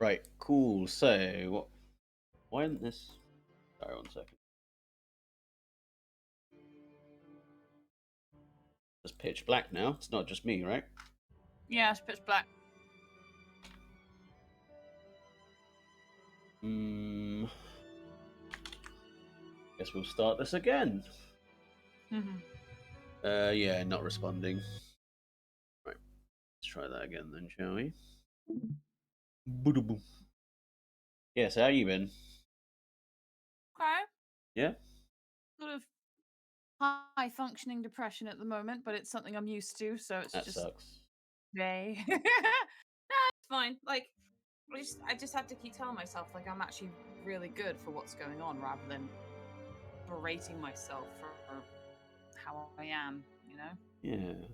Right, cool. So, what? Why isn't this? Sorry, 1 second. It's pitch black now. It's not just me, right? Yeah, it's pitch black. Guess we'll start this again. Mm-hmm. Yeah, not responding. Right, let's try that again then, shall we? Boo-da-boom. Yeah, so how you been? Okay. Yeah? Sort of high functioning depression at the moment, but it's something I'm used to, so it's That just sucks. day. Nah, it's fine. Like, I just have to keep telling myself like I'm actually really good for what's going on, rather than berating myself for how I am. You know? Yeah. Does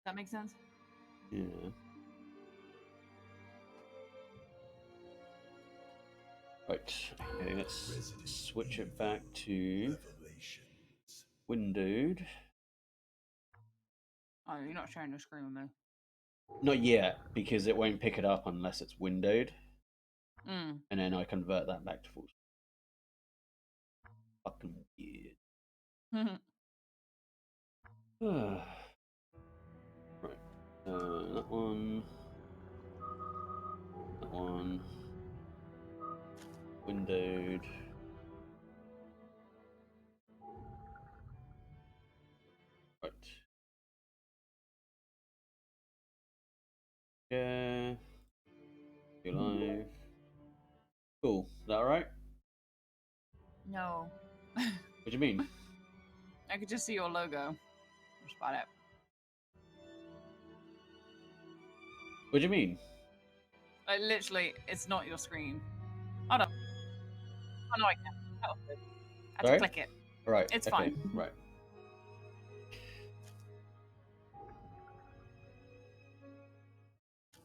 that make sense? Yeah. Right. Okay, let's switch it back to windowed. Oh, you're not sharing your screen with me. Not yet, because it won't pick it up unless it's windowed. Mm. And then I convert that back to full screen. Fucking weird. Right. That one. That one. Windowed. Right. Yeah. You're live. Cool. Is that alright? No. What do you mean? I could just see your logo. That's about it. What do you mean? Like, literally, it's not your screen. Hold on. Oh no, I can't. That was good. I had to Sorry? click it. Right. It's Okay. fine. Right.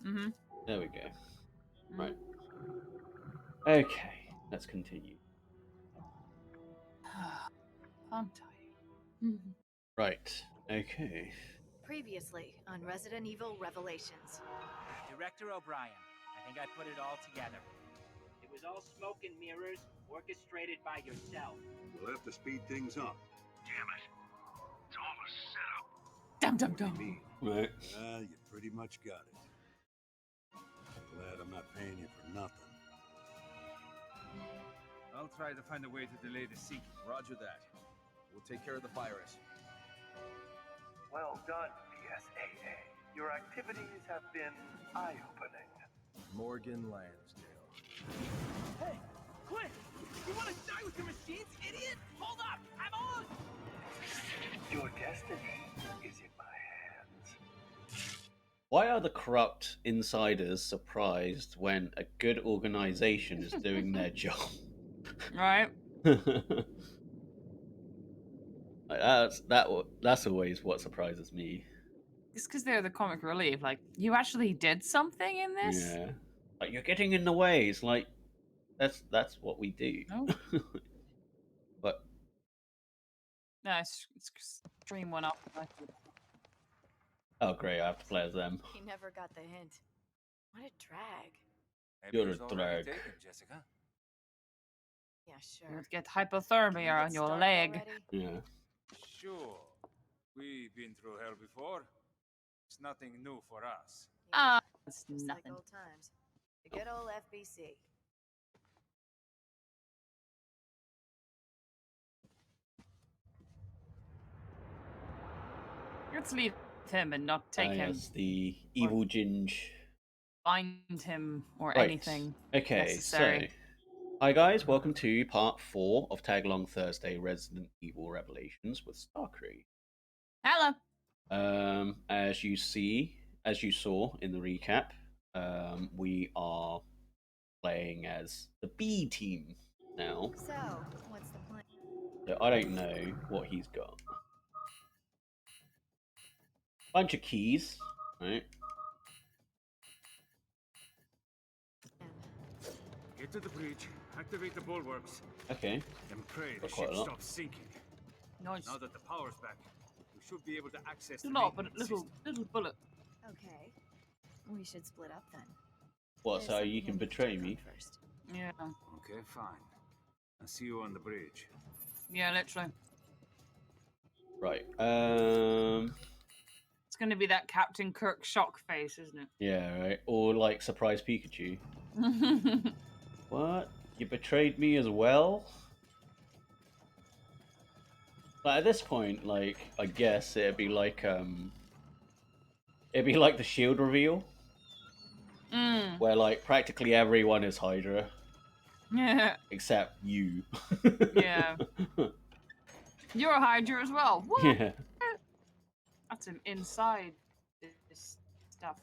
Mm-hmm. There we go. Right. Okay. Let's continue. I'm tired. Right. Okay. Previously on Resident Evil Revelations. Director O'Brien, I think I put it all together. It was all smoke and mirrors, orchestrated by yourself. We'll have to speed things up. Damn it. It's all a setup. Dum dum What do you dum. mean? Right. Well, you pretty much got it. Glad I'm not paying you for nothing. I'll try to find a way to delay the seeking. Roger that. We'll take care of the virus. Well done, PSAA. Your activities have been eye-opening. Morgan Lansdale. Hey, Clint! You want to die with your machines, idiot? Hold up! I'm on! Your destiny is in my hands. Why are the corrupt insiders surprised when a good organization is doing their job? Right. That's always what surprises me. It's because they're the comic relief. Like, you actually did something in this? Yeah. Like, you're getting in the way. It's like that's what we do. No. But No, it's stream one up. oh great, I have to play as them. He never got the hint. What a drag. Maybe You're it's a already drag. taken, Jessica. Yeah, You sure. would get Can hypothermia we on get your started leg. already? Yeah. Sure. We've been through hell before. It's nothing new for us. Yeah, It's just nothing. like old times. The good old FBC. Let's leave him and not take him, Yes, the evil ginge. find him, or Right. anything Okay, necessary. so hi guys, welcome to part 4 of Tag Along Thursday Resident Evil Revelations with Starkyrie. Hello. As you saw in the recap, we are playing as the B team now. So, what's the plan? So I don't know what he's got. Bunch of keys, right? Get to the bridge, activate the bulwarks, Okay. and pray the Got quite ship a lot. stops sinking. Nice. Now that the power's back, we should be able to access A the lot, but maintenance little bullet. Okay. We should split up then. What? There's So you something I can need to betray check on me? first. Yeah. Okay, fine. I'll see you on the bridge. Yeah, literally. Right. It's going to be that Captain Kirk shock face, isn't Yeah. Right. Or like surprise Pikachu. it? What? You betrayed me as well? But at this point, like, I guess it'd be like the shield reveal, Mm. where like practically everyone is Hydra Yeah. except you. Yeah. You're a Hydra as well. What? Yeah. That's an inside this stuff.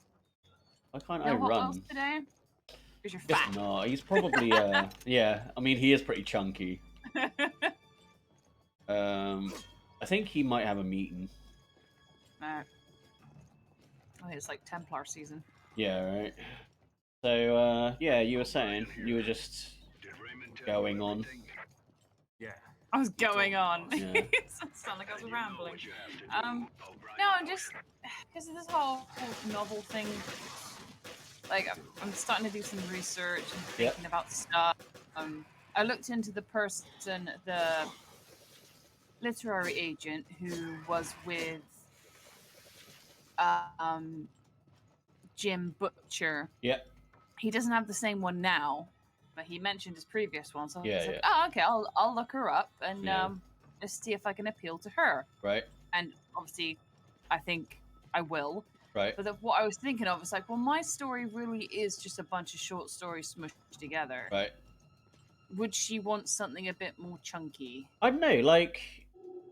Why can't I No hot wheels run? today? Because you're Guess fat. not. He's probably yeah. I mean, he is pretty chunky. I think he might have a meeting. No. I think it's like Templar season. Yeah. Right. So yeah, you were saying you were just going on. Yeah. I was going on. Yeah. It sounded like I was rambling. No, I'm just because of this whole novel thing. Like, I'm starting to do some research and thinking about stuff. I looked into the person, the literary agent who was with Jim Butcher. Yep. He doesn't have the same one now, but he mentioned his previous one. So I was Yeah, like, oh, okay, I'll look her up and Yeah. just see if I can appeal to her. Right. And obviously, I think I will. Right. But what I was thinking of was like, well, my story really is just a bunch of short stories smushed together. Right. Would she want something a bit more chunky? I don't know, like,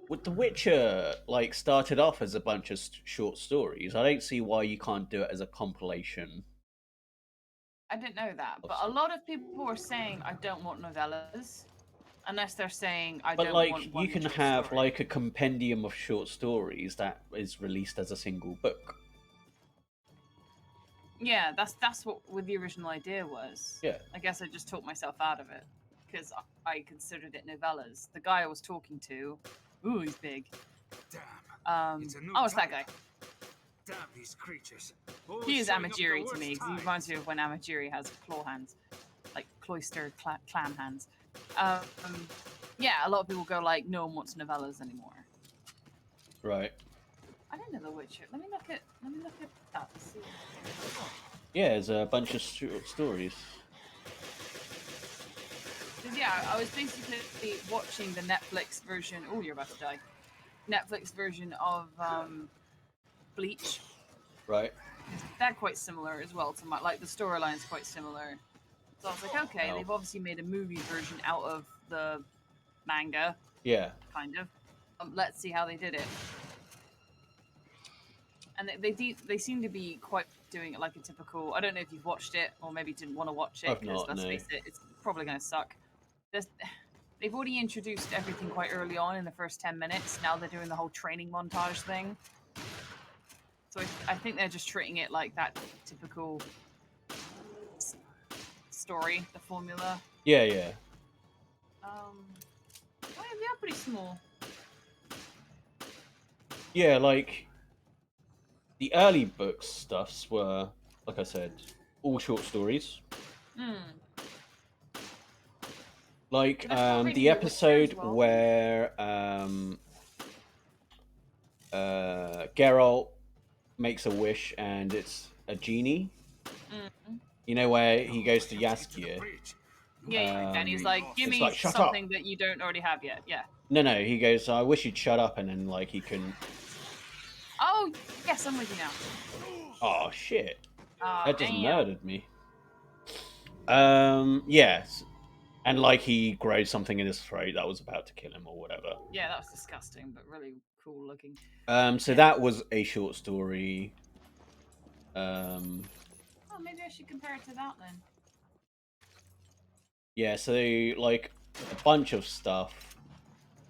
with The Witcher, like, started off as a bunch of short stories. I don't see why you can't do it as a compilation. I didn't know that, but a lot of people were saying I don't want novellas, unless they're saying I But don't like, want one you can short have story. like a compendium of short stories that is released as a single book. Yeah, that's what the original idea was. Yeah. I guess I just talked myself out of it because I considered it novellas. The guy I was talking to, ooh, he's big. Damn. It's a new It's that type. guy. Damn these creatures. He is Showing up the Amajiri to worst me because he times. reminds me of when Amajiri has claw hands, like cloistered clam hands. Yeah, a lot of people go like, no one wants novellas anymore. Right. I don't know The Witcher. Let me look at that. See. Yeah, there's a bunch of short stories. 'Cause, yeah, I was basically watching the Netflix version. Oh, you're about to die. Netflix version of Bleach. Right. They're quite similar as well to my, like, the storyline's quite similar. So I was like, okay, they've obviously made a movie version out of the manga. Yeah. Kind of. Let's see how they did it. And they seem to be quite doing it like a typical. I don't know if you've watched it or maybe didn't want to watch it I've because not, let's no. face it, it's probably going to suck. They've already introduced everything quite early on in the first 10 minutes. Now they're doing the whole training montage thing. So I think they're just treating it like that typical story, the formula. Yeah, yeah. Well, they are pretty small. Yeah, like, the early books stuffs were, like I said, all short stories. Like, But I thought reading the The Witcher episode as well. where Geralt makes a wish and it's a genie. You know, where he goes to Yaskir. Yeah, and he's like, give it's me like, "Shut something that you don't already have yet. Yeah. No, he goes, I wish you'd shut up, and then, like, he couldn't. Oh, yes, I'm with you now. Oh, shit. Oh, That just damn. murdered me. Yes. And, like, he grows something in his throat that was about to kill him or whatever. Yeah, that was disgusting, but really cool looking. So that was a short story. Oh, maybe I should compare it to that then. Yeah, so, like, a bunch of stuff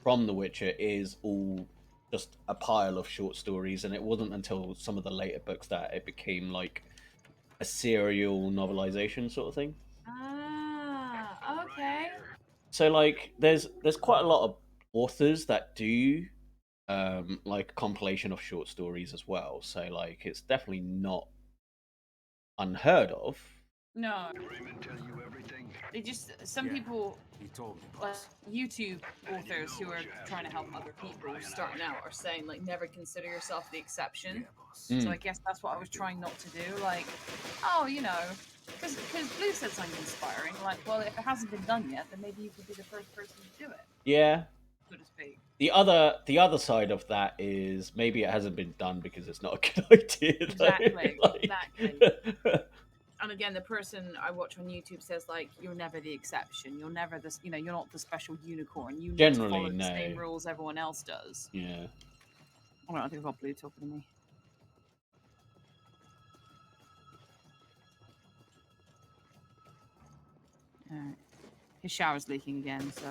from The Witcher is all just a pile of short stories, and it wasn't until some of the later books that it became, like, a serial novelization sort of thing. Ah, okay. So, like, there's quite a lot of authors that do like compilation of short stories as well. So, like, it's definitely not unheard of. No, Did Raymond tell you everything? they just some Yeah. people He told me, like boss. YouTube authors who are trying to help other people starting out are saying like never consider yourself the exception. Yeah, boss. Mm. So I guess that's what I was trying not to do. Like, oh, you know, because Blue said something inspiring. Like, well, if it hasn't been done yet, then maybe you could be the first person to do it, Yeah. so to speak. The other side of that is maybe it hasn't been done because it's not a good idea. Exactly, Like- exactly. And again, the person I watch on YouTube says like, "You're never the exception. You're never this. You know, you're not the special unicorn. You need to Generally, follow the same no. rules everyone else does." Yeah. I don't think I've got Blue talking to me. Alright. His shower's leaking again, so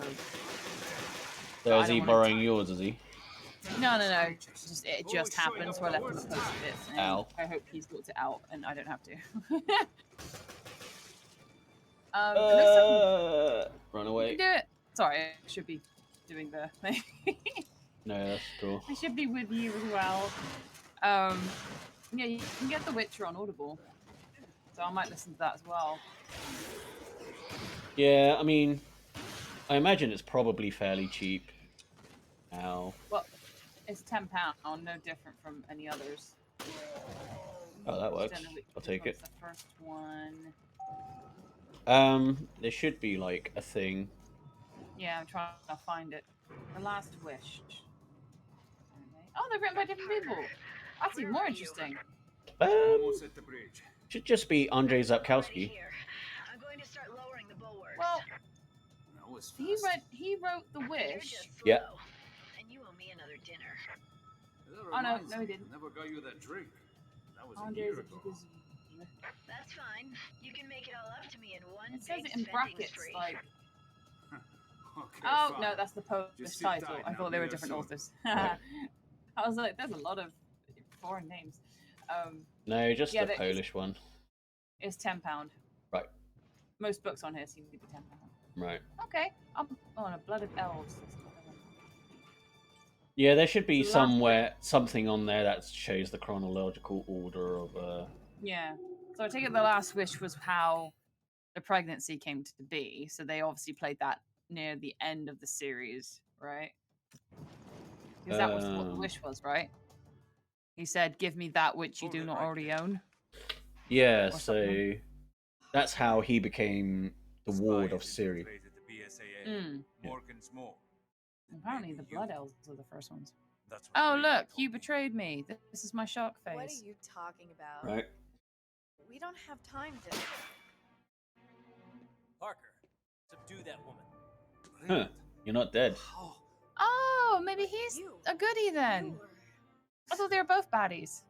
So I is he don't wanna borrowing yours? Is he? no. It just happened, so I left him a post-it. And Ow. I hope he sorts it out, and I don't have to. Looks like Run you away. can do it. Sorry, I should be doing the thing. No, that's cool. I should be with you as well. Yeah, you can get The Witcher on Audible, so I might listen to that as well. Yeah, I mean, I imagine it's probably fairly cheap now. Well, it's £10, no different from any others. Oh, that works. Don't know which I'll take one's it. the first one. There should be like a thing. Yeah, I'm trying to find it. The Last Wish. Oh, they're written by different people. That's even more interesting. Almost at the bridge. Should just be Andrzej Zapkowski. I'm going to start lowering the bulwarks. Well, That was he fast. wrote The You're Wish. just Yeah. slow, and you owe me another dinner. That Oh, no, reminds no, he me, didn't. I never got you that drink. That was a Andrzej year ago. Zapkowski. That's fine. You can make it all up to me in one It says big it in spending brackets, spree. like. Okay, Oh fine. no, that's the Polish Just sit title. tight I and thought I'll they be were there different soon. authors. Right. I was like, there's a lot of foreign names. No, just Yeah, the that is- Polish one. It's £10. Right. Most books on here seem to be £10. Right. Okay. I'm on a Blood of Elves. Yeah, there should be Last something on there that shows the chronological order of. Yeah. So I take it The Last Wish was how the pregnancy came to be. So they obviously played that near the end of the series, right? Because that was what the wish was, right? He said, "Give me that which you do not already own." Yeah, Or so something. that's how he became the ward of Ciri. Morgan's more. Apparently, the Blood Elves are the first ones. That's what Oh, Raven look, told you me. betrayed me. This is my shark face. What are you talking about? Right. We don't have time to. Parker, subdue that woman. Huh. You're not dead. Oh, maybe he's You. a goodie then. You were- I thought they were both baddies.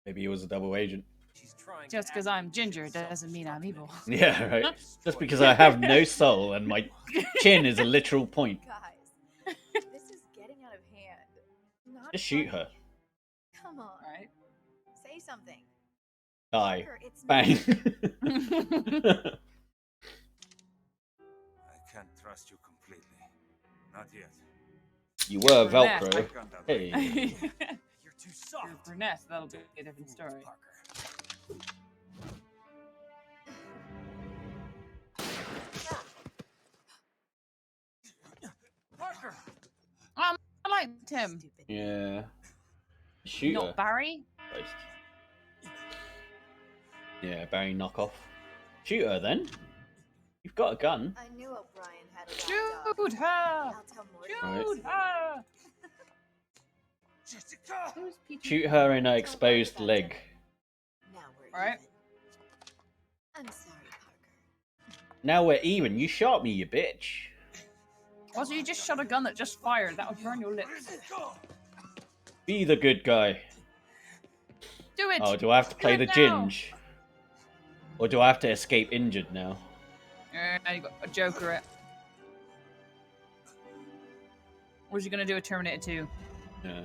Maybe he was a double agent. She's trying. Just to because act I'm like ginger she's doesn't mean I'm evil. Yeah, right. Just because I have no soul and my chin is a literal point. Guys, this is getting out of hand. Not Just shoot funny. her. Come on. Right? Say something. Die. Parker, it's Bang. I can't trust you completely. Not yet. You were Brunette. Velcro. I got that Hey. You're too soft. You're brunette, that'll be a different story. Parker. Parker. I liked him. Stupid. Yeah. Shoot her. Not Barry. Christ. Yeah, Barry knockoff. Shoot her then. You've got a gun. I knew O'Brien had a laptop. Shoot her! I'll tell Morgan. Right. Shoot her! Jessica! Who's Peachy? Shoot her in her exposed leg. Now we're Right. even. I'm sorry, Parker. Now we're even. You shot me, you bitch. Also, you just shot a gun that just fired. That would burn your lips. Be the good guy. Do it! Oh, do I have to play Do the it now. ginge? Or do I have to escape injured now? Now you got a Joker it. Or is you gonna do a Terminator 2? Yeah.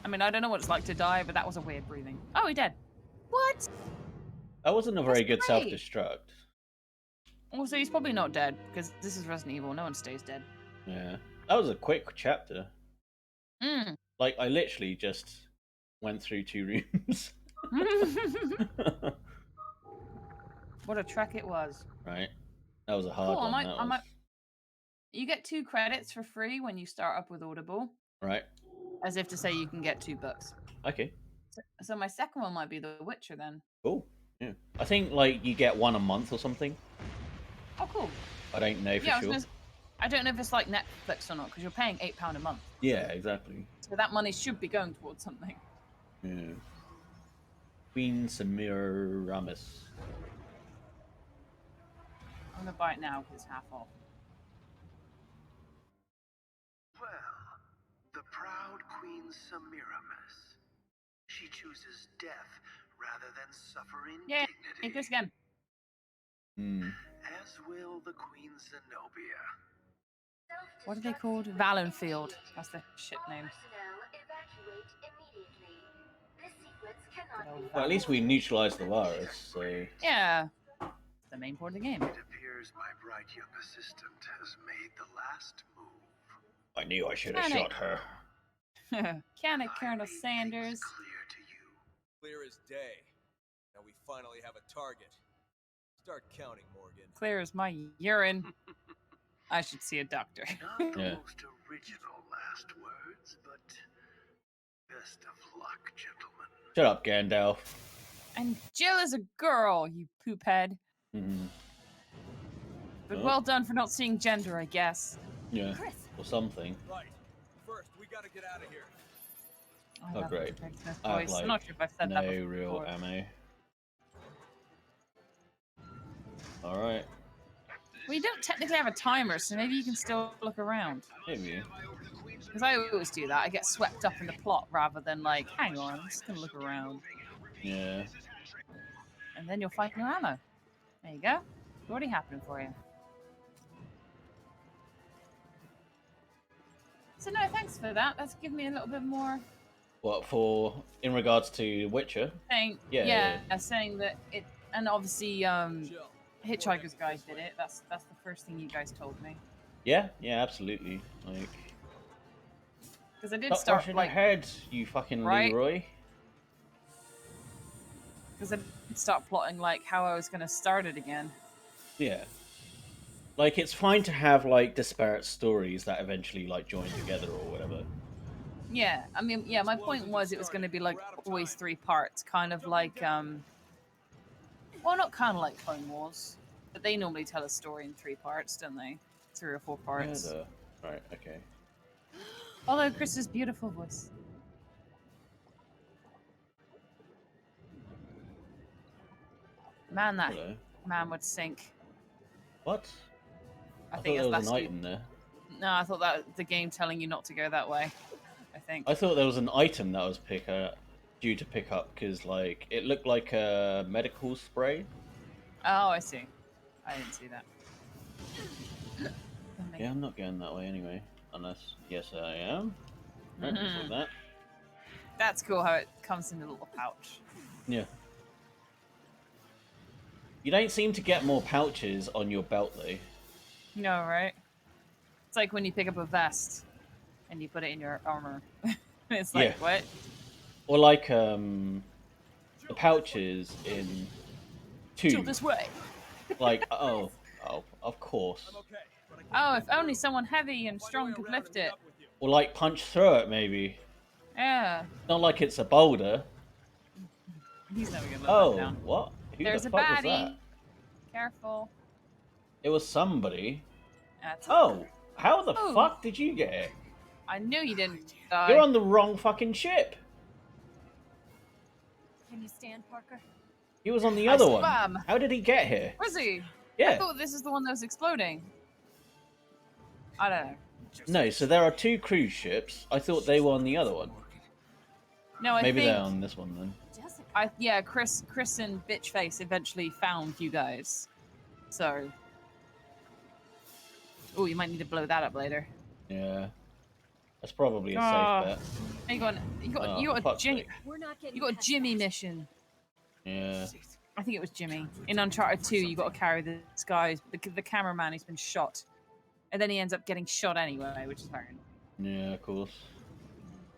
I mean, I don't know what it's like to die, but that was a weird breathing. Oh, he dead. What? That wasn't a very good That's great. self-destruct. Also, he's probably not dead, because this is Resident Evil. No one stays dead. Yeah. That was a quick chapter. Like, I literally just went through 2 rooms. What a trek it was. Right. That was a hard Cool. one. That I was. might. You get 2 credits for free when you start up with Audible, Right. as if to say you can get 2 books. Okay. So my second one might be The Witcher then. Cool. Yeah. I think like you get 1 a month or something. Oh, cool. I don't know for Yeah, sure. I don't know if it's like Netflix or not because you're paying £8 a month. Yeah, exactly. So that money should be going towards something. Yeah. Queen Semiramis. I'm gonna buy it now because it's half off. Well, the proud Queen Semiramis. She chooses death rather than suffer Yeah, indignity. Chris again. As will the Queen Zenobia. What are they called? Valenfield. That's the ship name. Well, at least we neutralized the virus, so. Yeah. The main part of the game. It appears my bright young assistant has made the last move. I knew I should have Can it? shot her. Can it, Colonel Sanders? Clear as day. Now we finally have a target. Start counting, Morgan. Clear as my urine. I should see a doctor. Not the Yeah. most original last words, but best of luck, gentlemen. Shut up, Gandalf. And Jill is a girl, you poop head. But Oh. well done for not seeing gender, I guess. Yeah. Or something. Right. First, we gotta get out of here. I Oh, love great. the Craig Smith I have, voice. like, I'm not sure if I've said no that before. real ammo. Alright. Well, you don't technically have a timer, so maybe you can still look around. Maybe. Because I always do that. I get swept up in the plot rather than like, hang on, I'm just going to look around. Yeah. And then you'll find your ammo. There you go. It's already happening for you. So no, thanks for that. That's given me a little bit more What, for. In regards to Witcher? saying, Yeah. saying that it, and obviously, Hitchhiker's Guide did it. That's the first thing you guys told me. Yeah, yeah, absolutely. Like. Because I did Stop start rushing like, ahead, you fucking Right? Leroy. because I did start plotting like how I was going to start it again. Yeah. Like, it's fine to have, like, disparate stories that eventually, like, join together or whatever. Yeah, I mean, yeah, my point was it was going to be like always 3 parts, kind of like, well, not kind of like Clone Wars, but they normally tell a story in 3 parts, don't they? 3 or 4 parts. Right, okay. Although Chris's beautiful voice. Man, that Hello. man would sink. What? I thought think there was that's an you. item there. No, I thought that the game telling you not to go that way. I think. I thought there was an item that was due to pick up because, like, it looked like a medical spray. Oh, I see. I didn't see that. Yeah, I'm not going that way anyway. Unless, yes, I am. Right, just like that. That's cool how it comes in a little pouch. Yeah. You don't seem to get more pouches on your belt, though. No, right? It's like when you pick up a vest and you put it in your armor. It's like, Yeah. what? Or like, the pouches in 2. Chill this way. Like, oh, of course. Oh, if only someone heavy and strong could lift it. Or like punch through it, maybe. Yeah. Not like it's a boulder. He's never gonna let that Oh, down. what? Who There's the a fuck was baddie. that? Careful. It was somebody. That's Oh, how the Ooh. fuck did you get it? I knew you didn't die. You're on the wrong fucking ship. Can you stand, Parker? He was on the I other one. swam. How did he get here? Was he? I Yeah. thought this is the one that was exploding. I don't know. No, so there are 2 cruise ships. I thought they were on the other one. No, I Maybe think they're on this one then. yeah, Chris and Bitchface eventually found you guys. So, oh, you might need to blow that up later. Yeah. That's probably a Ah. safe bet. You got Oh, you got a fuck's Jimmy. sake. We're not getting You got a past Jimmy that. mission. Yeah. I think it was Jimmy. In Uncharted 2, you got to carry this guy, the cameraman who's been shot. And then he ends up getting shot anyway, which is fine. Yeah, of course.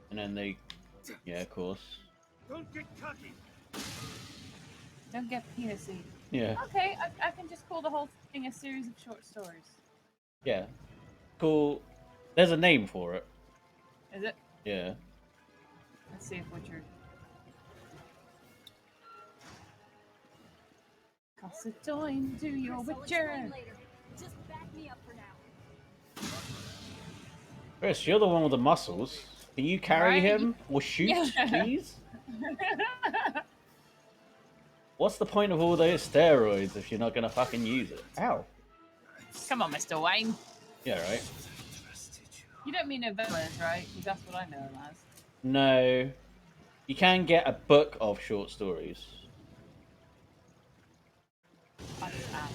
And then they, yeah, of course. Don't get cocky. Don't get penisy. Yeah, Okay, I can just call the whole thing a series of short stories. yeah. Cool. There's a name for it. Is it? Yeah. Let's see if Witcher. Toss a coin to your Chris, I'll Witcher. explain later. Just back me up for now. Chris, you're the one with the muscles. Can you carry Right? him or shoot, Yeah. please? What's the point of all those steroids if you're not gonna fucking use it? Ow. Come on, Mr. Wayne. Yeah, right. You don't mean novellas, right? 'Cause that's what I know them as. No. You can get a book of short stories. I just asked.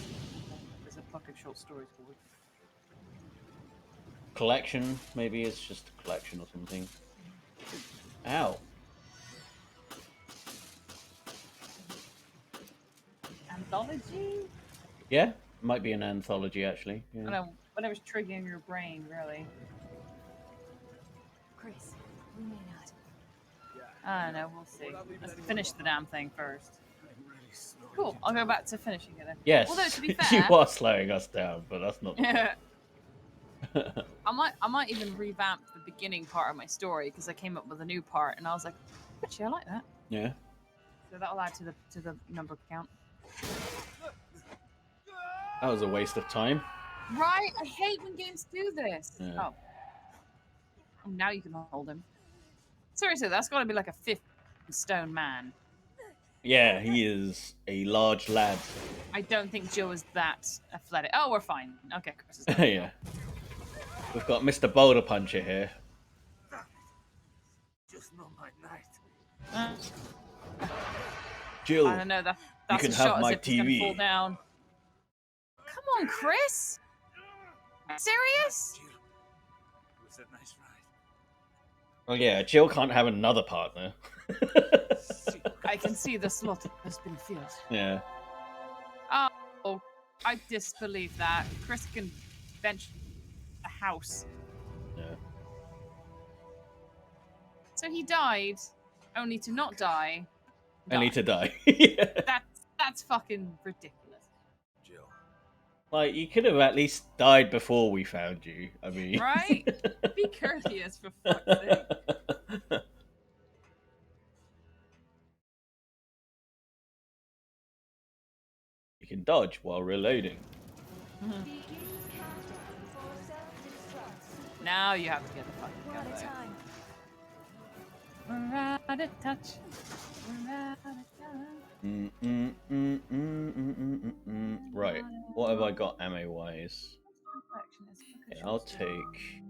There's a book of short stories called. Collection, maybe it's just a collection or something. Ow. Anthology? Yeah, might be an anthology actually. I Yeah. don't know, whatever's triggering your brain, really. Chris, we may not. I don't know, we'll see. Let's finish the damn thing first. Cool, I'll go back to finishing it then. Yes, Although, to be you fair, are slowing us down, but that's not. I might even revamp the beginning part of my story because I came up with a new part and I was like, actually, I like that. Yeah. So that'll add to the number count. That was a waste of time. Right? I hate when games do this. Yeah. Oh. Now you can hold him. Seriously, that's got to be like a 50-stone man. Yeah, he is a large lad. I don't think Joe is that athletic. Oh, we're fine. Okay, Chris is Yeah. We've got Mr. Boulder Puncher here. Just not my night. Jill, I don't know. That's you can a have shot my as if he's gonna TV. fall down. Come on, Chris. Serious? It was a nice ride. Oh yeah, Jill can't have another partner. I can see the slot has been filled. Yeah. Oh, I disbelieve that. Chris can bench a house. Yeah. So he died, only to not die. Only to die. Yeah. That's fucking ridiculous. Jill. Like, you could have at least died before we found you. I mean... Right? Be courteous, for fuck's sake. You can dodge while reloading. Now you have to get the fucking We're gun out of out. time. We're out of touch. We're out of time. Right. What have I got ammo-wise? Okay, I'll take...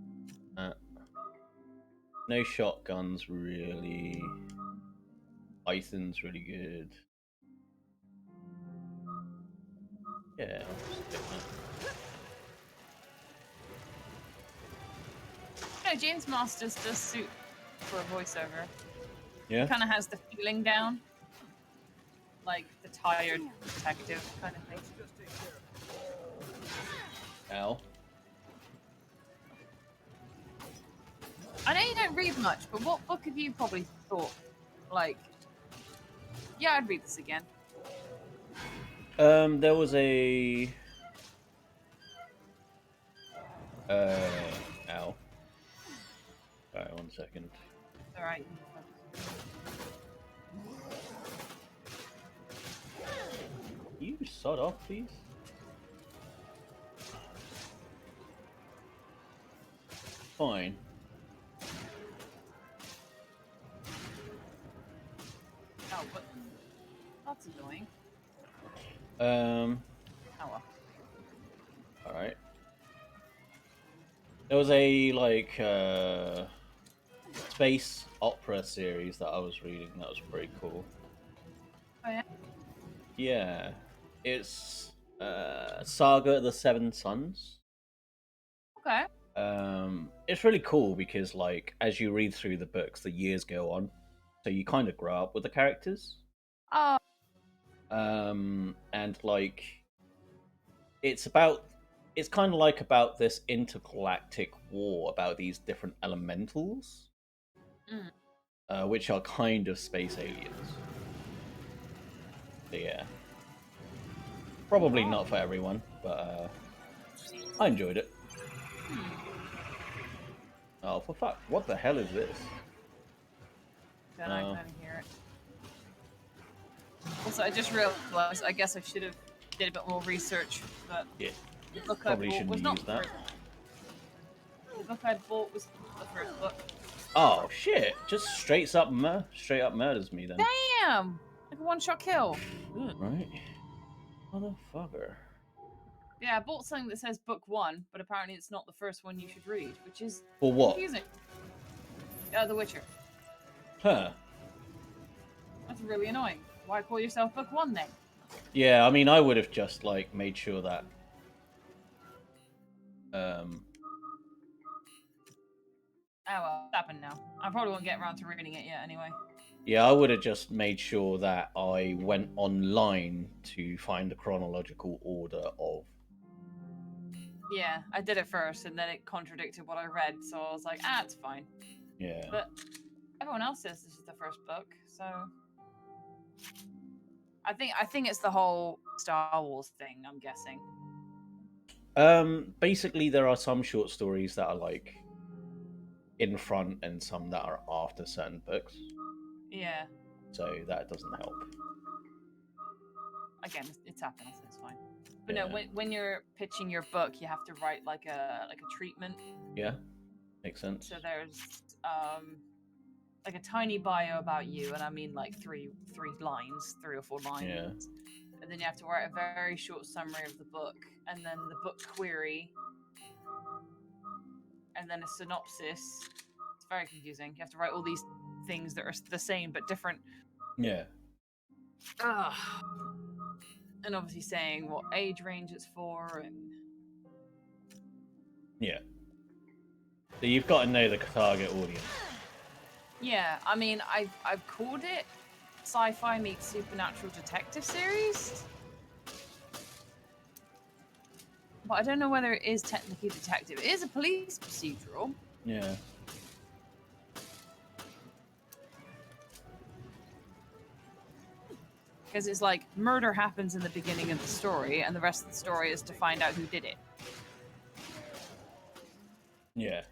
no shotguns, really. Python's really good. Yeah, I'll just take that. No, James Masters does suit for a voiceover. Yeah? Kind of has the feeling down. Like the tired detective kind of thing. Ow. I know you don't read much, but what book have you probably thought, like, yeah, I'd read this again? There was a... ow. Alright, 1 second. Alright. You sod off, please? Fine. Oh, but that's annoying. Um, Oh well. alright. There was a, like, space opera series that I was reading that was pretty cool. Oh yeah? Yeah. It's, Saga of the Seven Sons. Okay. It's really cool because, like, as you read through the books, the years go on. So you kind of grow up with the characters. Oh. And, like, it's kind of like about this intergalactic war about these different elementals. which are kind of space aliens. So yeah, probably not for everyone, but I enjoyed it. Oh, for fuck! What the hell is this? Then I kind of hear it. Also, I just realized. I guess I should have did a bit more research, but Yeah, the book probably I bought shouldn't was use not that. the book I bought was the first book. Oh shit! Just straight up murders me then. Damn! Like a one-shot kill. Ugh. Right, motherfucker. Yeah, I bought something that says book 1, but apparently it's not the first one you should read, which is For what? confusing. The Witcher. Huh. That's really annoying. Why call yourself book 1 then? Yeah, I mean, I would have just like made sure that. Oh well, it's happened now. I probably won't get around to reading it yet anyway. Yeah, I would have just made sure that I went online to find the chronological order of. Yeah, I did it first, and then it contradicted what I read, so I was like, it's fine. Yeah. But everyone else says this is the first book, so I think it's the whole Star Wars thing. I'm guessing. Basically, there are some short stories that are like in front, and some that are after certain books. Yeah. So that doesn't help. Again, it's happened, so it's fine. But no, when you're pitching your book, you have to write like a treatment. Yeah, makes sense. So there's like a tiny bio about you, and I mean like three lines, 3 or 4 lines. Yeah. And then you have to write a very short summary of the book, and then the book query, and then a synopsis. It's very confusing. You have to write all these things that are the same but different. Yeah. Ugh. And obviously saying what age range it's for, and Yeah. So you've got to know the target audience. yeah, I mean, I've called it sci-fi meets supernatural detective series, but I don't know whether it is technically detective. It is a police procedural. Yeah. Because it's like murder happens in the beginning of the story, and the rest of the story is to find out who did it. Yeah.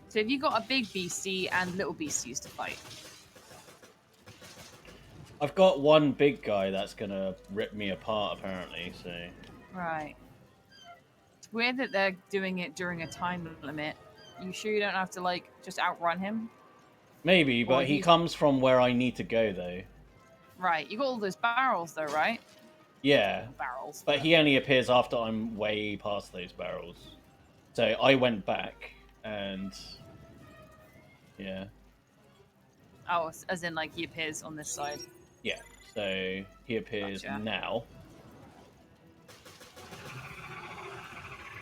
So have you got a big beastie and little beasties to fight? I've got one big guy that's gonna rip me apart, apparently. So. Right. It's weird that they're doing it during a time limit. You sure you don't have to like just outrun him? Maybe, but he comes from where I need to go, though. Right. You got all those barrels, though, right? Yeah. Barrels. But he only appears after I'm way past those barrels. So I went back and. Yeah. Oh, as in like he appears on this side. Yeah. So he appears now.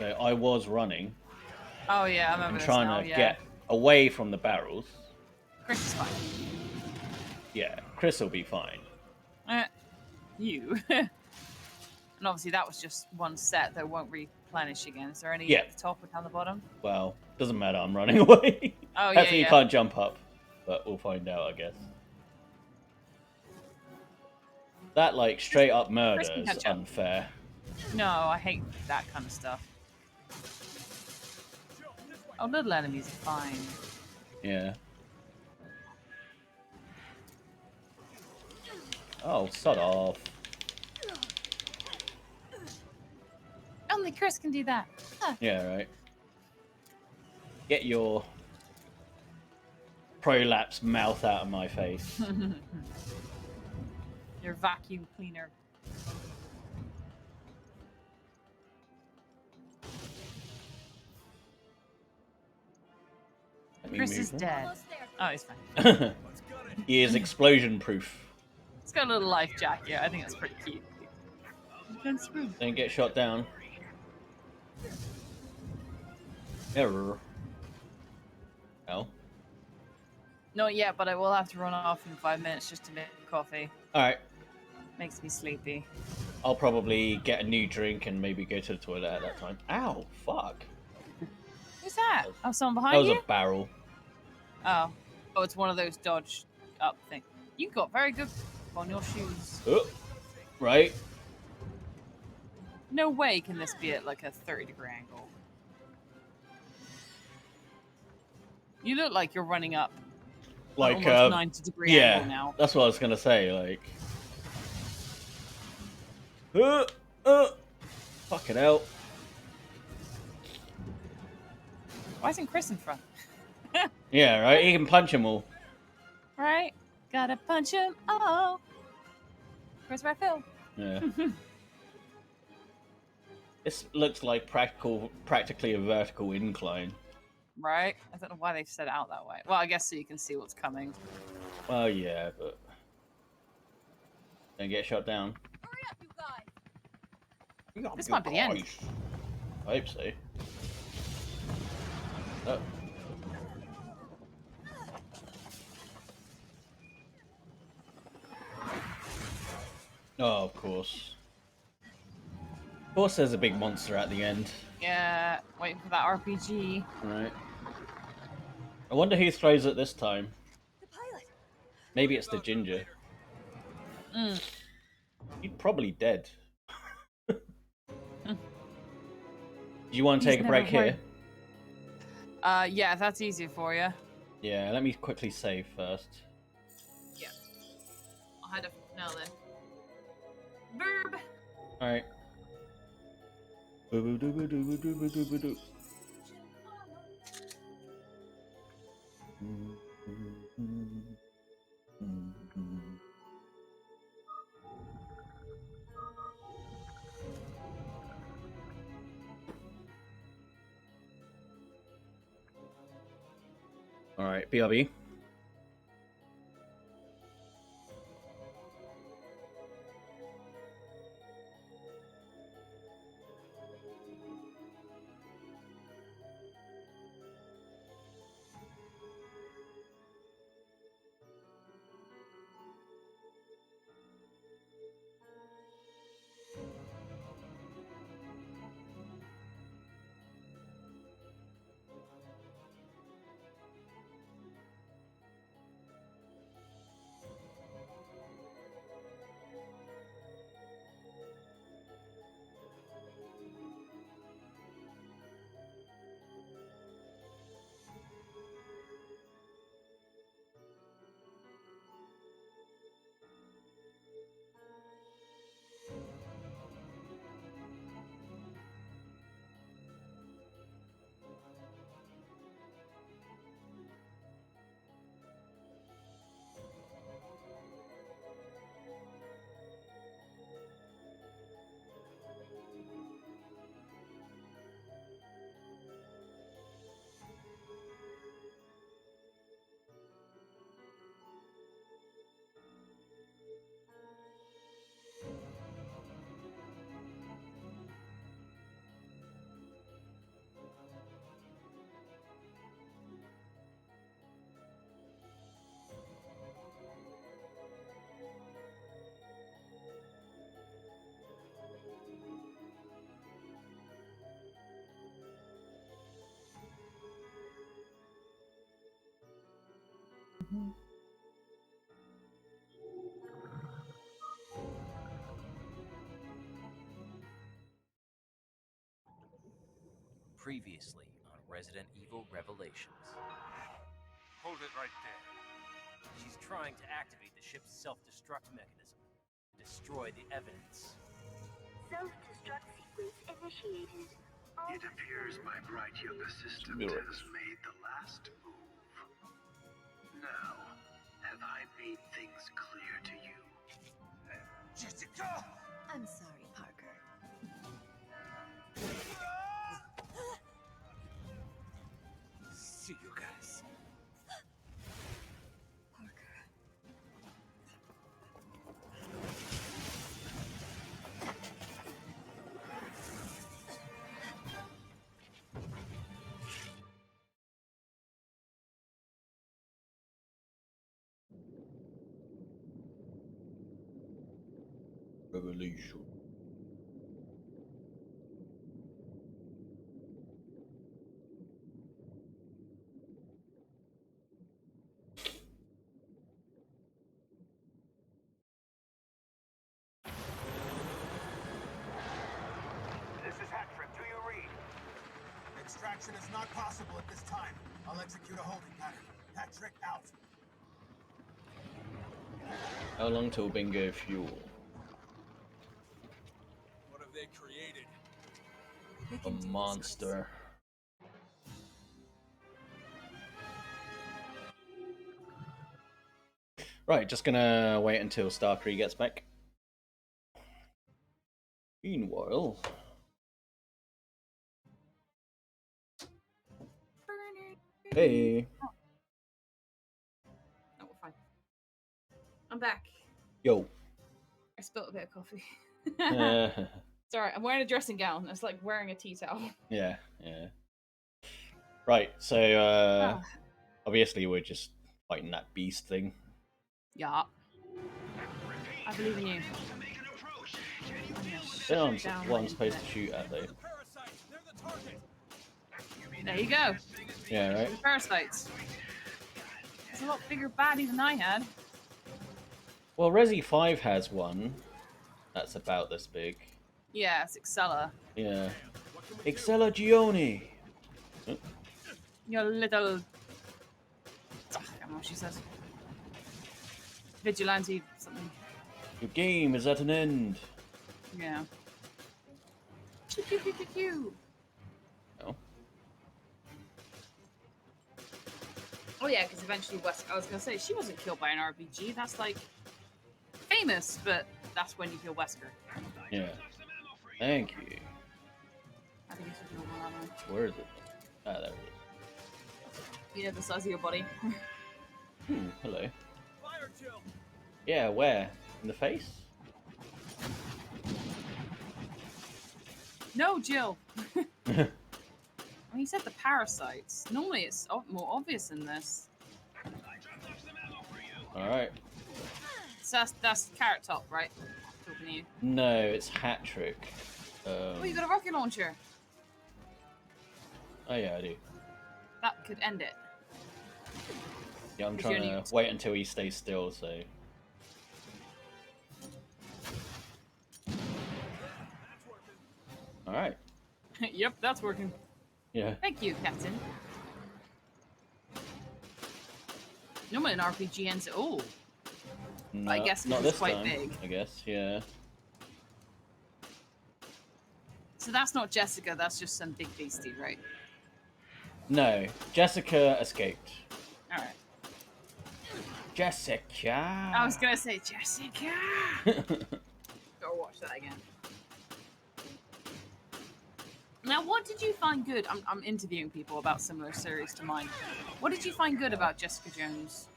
So I was running. Oh yeah, I remember and this trying now, to get away from the barrels. Chris is fine. Yeah, Chris will be fine. You. And obviously that was just one set that won't replenish again. Is there any at the top or down the bottom? Well, doesn't matter, I'm running away. Oh, yeah, Hopefully you can't jump up, but we'll find out, I guess. That, like, straight up murder is unfair. No, I hate that kind of stuff. Oh, little enemies are fine. Yeah. Oh, sod off. Only Chris can do that. Huh. Yeah, right. Get your prolapse mouth out of my face. Your vacuum cleaner. Chris is dead. Oh, he's fine. He is explosion proof. It's got a little life jacket. I think that's pretty cute. Don't get shot down. Error. Oh. Not yet, but I will have to run off in 5 minutes just to make coffee. Alright. Makes me sleepy. I'll probably get a new drink and maybe go to the toilet at that time. Ow, fuck. Who's that? Oh, someone behind That was you? a barrel. Oh. Oh, it's one of those dodge up things. You got very good on your shoes. Oh, right. No way can this be at like a 30-degree angle. You look like you're running up Like, almost 90-degree yeah, angle now. that's what I was gonna say. Like, fucking hell. Why isn't Chris in front? Yeah, right. He can punch them all. Right? Gotta punch him. Oh. Where's my Phil? Yeah. This looks like practically a vertical incline. Right? I don't know why they've set it out that way. Well, I guess so you can see what's coming. Well, yeah, but don't get shot down. Hurry up, you guys! This might be the end. I hope so. Oh. Oh, of course. Of course there's a big monster at the end. Yeah, waiting for that RPG. Right. I wonder who throws it this time. The pilot. Maybe it's the ginger. Mm. He's probably dead. Do you want to take a break here? Yeah, if that's easier for you. Yeah, let me quickly save first. Yeah. I'll head up now then. Burb! Alright. Alright, BRB. Previously on Resident Evil Revelations. Hold it right there. She's trying to activate the ship's self-destruct mechanism to destroy the evidence. Self-destruct sequence initiated. It appears my bright young assistant has made the last move. Now, have I made things clear to you? Jessica! I'm sorry, Parker. See you guys. Parker. Revelation. not possible at this time. I'll execute a holding pattern. Patrick out. How long till bingo fuel? What have they created? A monster. Right, just gonna wait until Starkyrie gets back. Meanwhile, hey, Oh, fine. I'm back. yo. I spilled a bit of coffee. Uh, It's alright, I'm wearing a dressing gown. It's like wearing a tea towel. yeah, yeah. Right, so obviously we're just fighting that beast thing. Yeah. I believe in you. What I'm supposed to shoot at though. There you go. Yeah, right. The parasites. It's a lot bigger baddie than I had. Well, Resi 5 has one that's about this big. Yeah, it's Excella. Yeah. Excella Gioni! Your little... I don't know what she says. Vigilante something. Your game is at an end. Yeah. Pew, pew, pew, pew, pew. Oh. Oh yeah, because eventually I was going to say, she wasn't killed by an RPG. That's like... famous, but that's when you kill Wesker. Yeah. Thank you. I think it's just normal ammo. Where is it? Ah, there it is. You know the size of your body. Hello. Yeah, where? In the face? No, Jill! Well, he said the parasites. Normally it's more obvious in this. Alright. So that's Carrot Top, right? Talking to you. No, it's Hat-Trick. Oh, you got a rocket launcher! Oh yeah, I do. That could end it. Yeah, I'm If trying you only- to wait until he stays still, so... Alright. Yep, that's working. Yeah. Thank you, Captain. Normally an RPG ends at all. No, I guess not it's this quite time, big. I guess, yeah. So that's not Jessica, that's just some big beastie, right? No, Jessica escaped. Alright. Jessica! I was gonna say Jessica! Gotta watch that again. Now, what did you find good? I'm interviewing people about similar series to mine. What did you find good about Jessica Jones?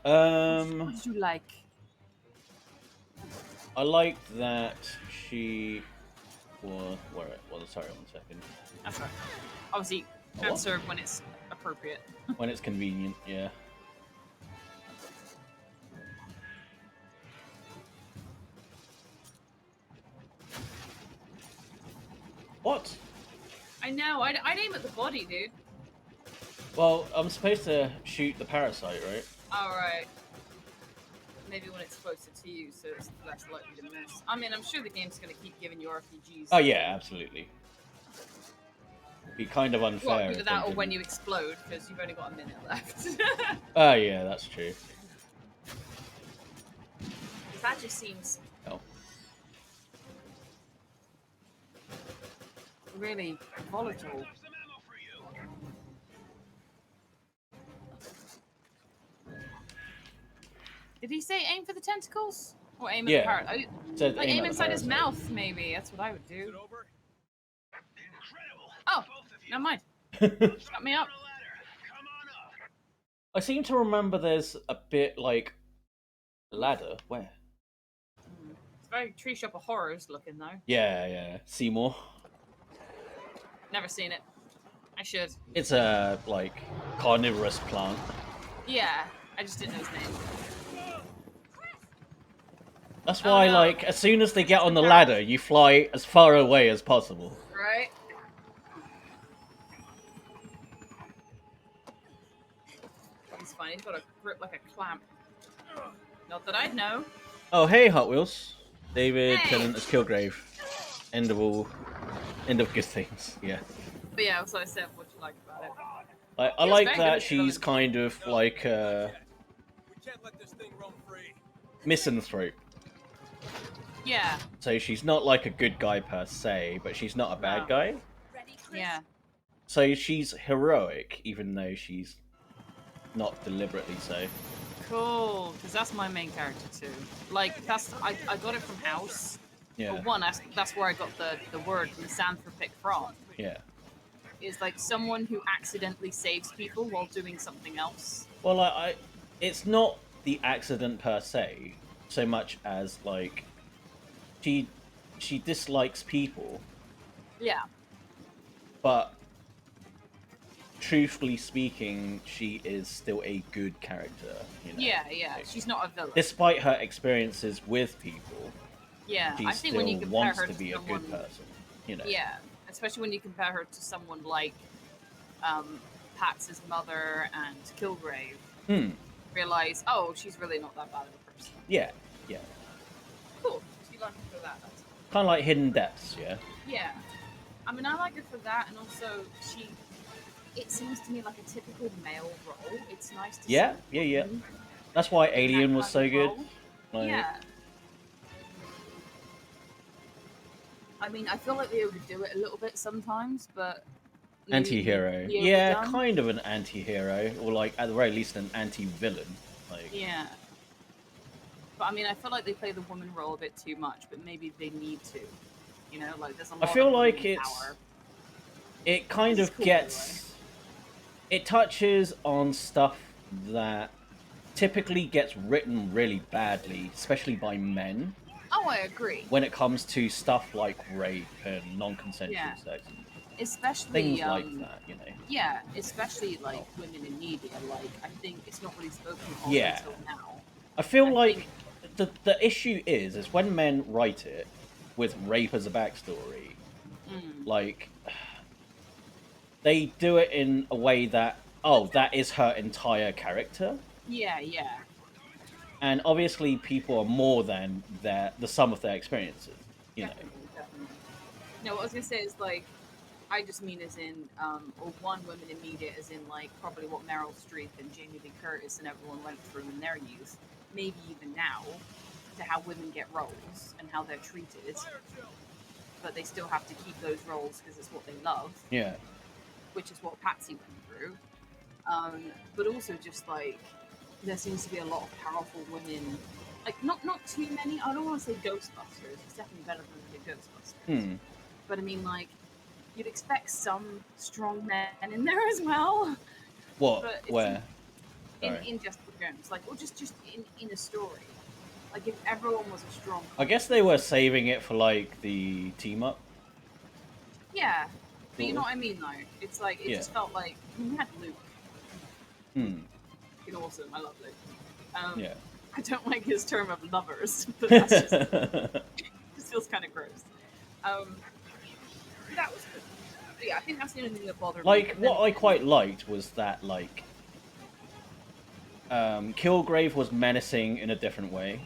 What did you like? I liked that she was... sorry, 1 second. That's right. Obviously, What? answer when it's appropriate. When it's convenient, yeah. What? I know, I'd aim at the body, dude. Well, I'm supposed to shoot the parasite, right? Alright. Maybe when it's closer to you, so it's less likely to miss. I mean, I'm sure the game's gonna keep giving you RPGs. Oh yeah, absolutely. It'd be kind of unfair. Well, if either they that or when didn't. you explode, because you've only got a minute left. Oh yeah, that's true. That just seems Oh. really volatile. Did he say aim for the tentacles? Or aim at the parrot? Said Like aim aim at the inside his parasite. mouth, maybe. That's what I would do. Oh, never mind. Shut me up. I seem to remember there's a bit like ladder. Where? It's very Tree Shop of Horrors looking, though. Yeah, yeah. Seymour. Never seen it. I should. It's a like carnivorous plant. Yeah, I just didn't know his name. That's why, like, as soon as they get on the ladder, you fly as far away as possible. Right? He's fine. He's got a grip like a clamp. Not that I'd know. Oh, hey, Hot Wheels. David Hey. Tennant as Kilgrave. End of good things. Yeah. But yeah, so I said, what like about it. I Feels like very good that as a she's villain. kind of like We can't let this thing roam free. misanthrope. Yeah. So she's not like a good guy per se, but she's not a bad No. guy. Yeah. So she's heroic, even though she's not deliberately so. Cool, because that's my main character too. Like that's I got it from House. Yeah. For one, that's where I got the word misanthropic from. Yeah. Is like someone who accidentally saves people while doing something else. Well, it's not the accident per se, so much as like she dislikes people, Yeah. but truthfully speaking, she is still a good character. You know? Yeah, yeah. She's not a villain. Despite her experiences with people, Yeah, she I think still when you compare wants her to be someone, a good person. You know. Yeah, especially when you compare her to someone like Pax's mother and Kilgrave. Realize, oh, she's really not that bad of a person. Yeah. Yeah. Cool. She liked her for that. That's Kind of like Hidden Depths. Yeah. Yeah. I mean, I like her for that, and also it seems to me like a typical male role. It's nice to Yeah. see a Yeah. woman That's why in that Alien was kind so of good. role. Like, Yeah. I mean, I feel like they overdo it a little bit sometimes, but Anti-hero. maybe Yeah, overdone. kind of an anti-hero, or like at the very least an anti-villain. Like, Yeah. But I mean, I feel like they play the woman role a bit too much, but maybe they need to. You know, like there's a lot I feel of like women it's power. it kind This is of cool, gets it touches on stuff that typically gets written really badly, especially by men, Oh, I agree. when it comes to stuff like rape and non-consensual Yeah. sex, and Especially things like that. You know. Yeah, especially like women in media. Like I think it's not really spoken of Yeah. until now. I feel like the issue is when men write it with rape as a backstory, like they do it in a way that that is her entire character, Yeah, yeah. and obviously people are more than the sum of their experiences. You know. Definitely. No, what I was gonna say is like, I just mean as in, or one women in media as in like probably what Meryl Streep and Jamie Lee Curtis and everyone went through in their youth, maybe even now, to how women get roles and how they're treated, but they still have to keep those roles because it's what they love. Yeah. Which is what Patsy went through. But also just like there seems to be a lot of powerful women. Like not too many. I don't want to say Ghostbusters. It's definitely better than the Ghostbusters. But I mean, like you'd expect some strong men in there as well. What? But it's Where? in Jessica Jones, like, or just in a story. Like if everyone was a strong. I guess they were saving it for like the team up. Yeah, but you know what I mean, though. It's like it Yeah. just felt like we had Luke. Fucking awesome. I love Luke. Yeah. I don't like his term of lovers, but that's just it just feels kind of gross. That was good. But yeah, I think that's the only thing that bothered me. Like, But what then- I quite liked was that, like, Kilgrave was menacing in a different way.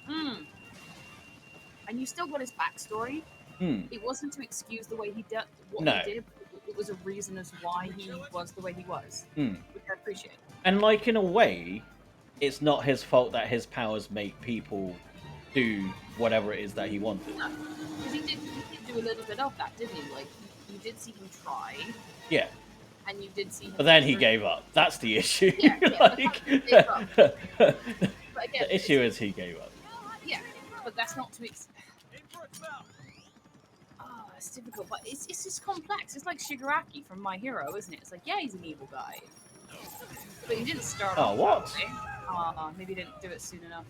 And you still got his backstory. It wasn't to excuse the way he did what No. he did. But it was a reason as why he was the way he was, which I appreciate. And, like, in a way, it's not his fault that his powers make people do whatever it is that he wanted. No, because he did do a little bit of that, didn't he? Like, you did see him try, Yeah. and you did see him. But then he through- gave up. That's the issue. Yeah, yeah, Like, he gave up. But again, the issue is he gave up. Yeah, but that's not to it's difficult, but it's just complex. It's like Shigaraki from My Hero, isn't it? It's like, yeah, he's an evil guy, but he didn't start Oh, off what? that way. Maybe he didn't do it soon enough.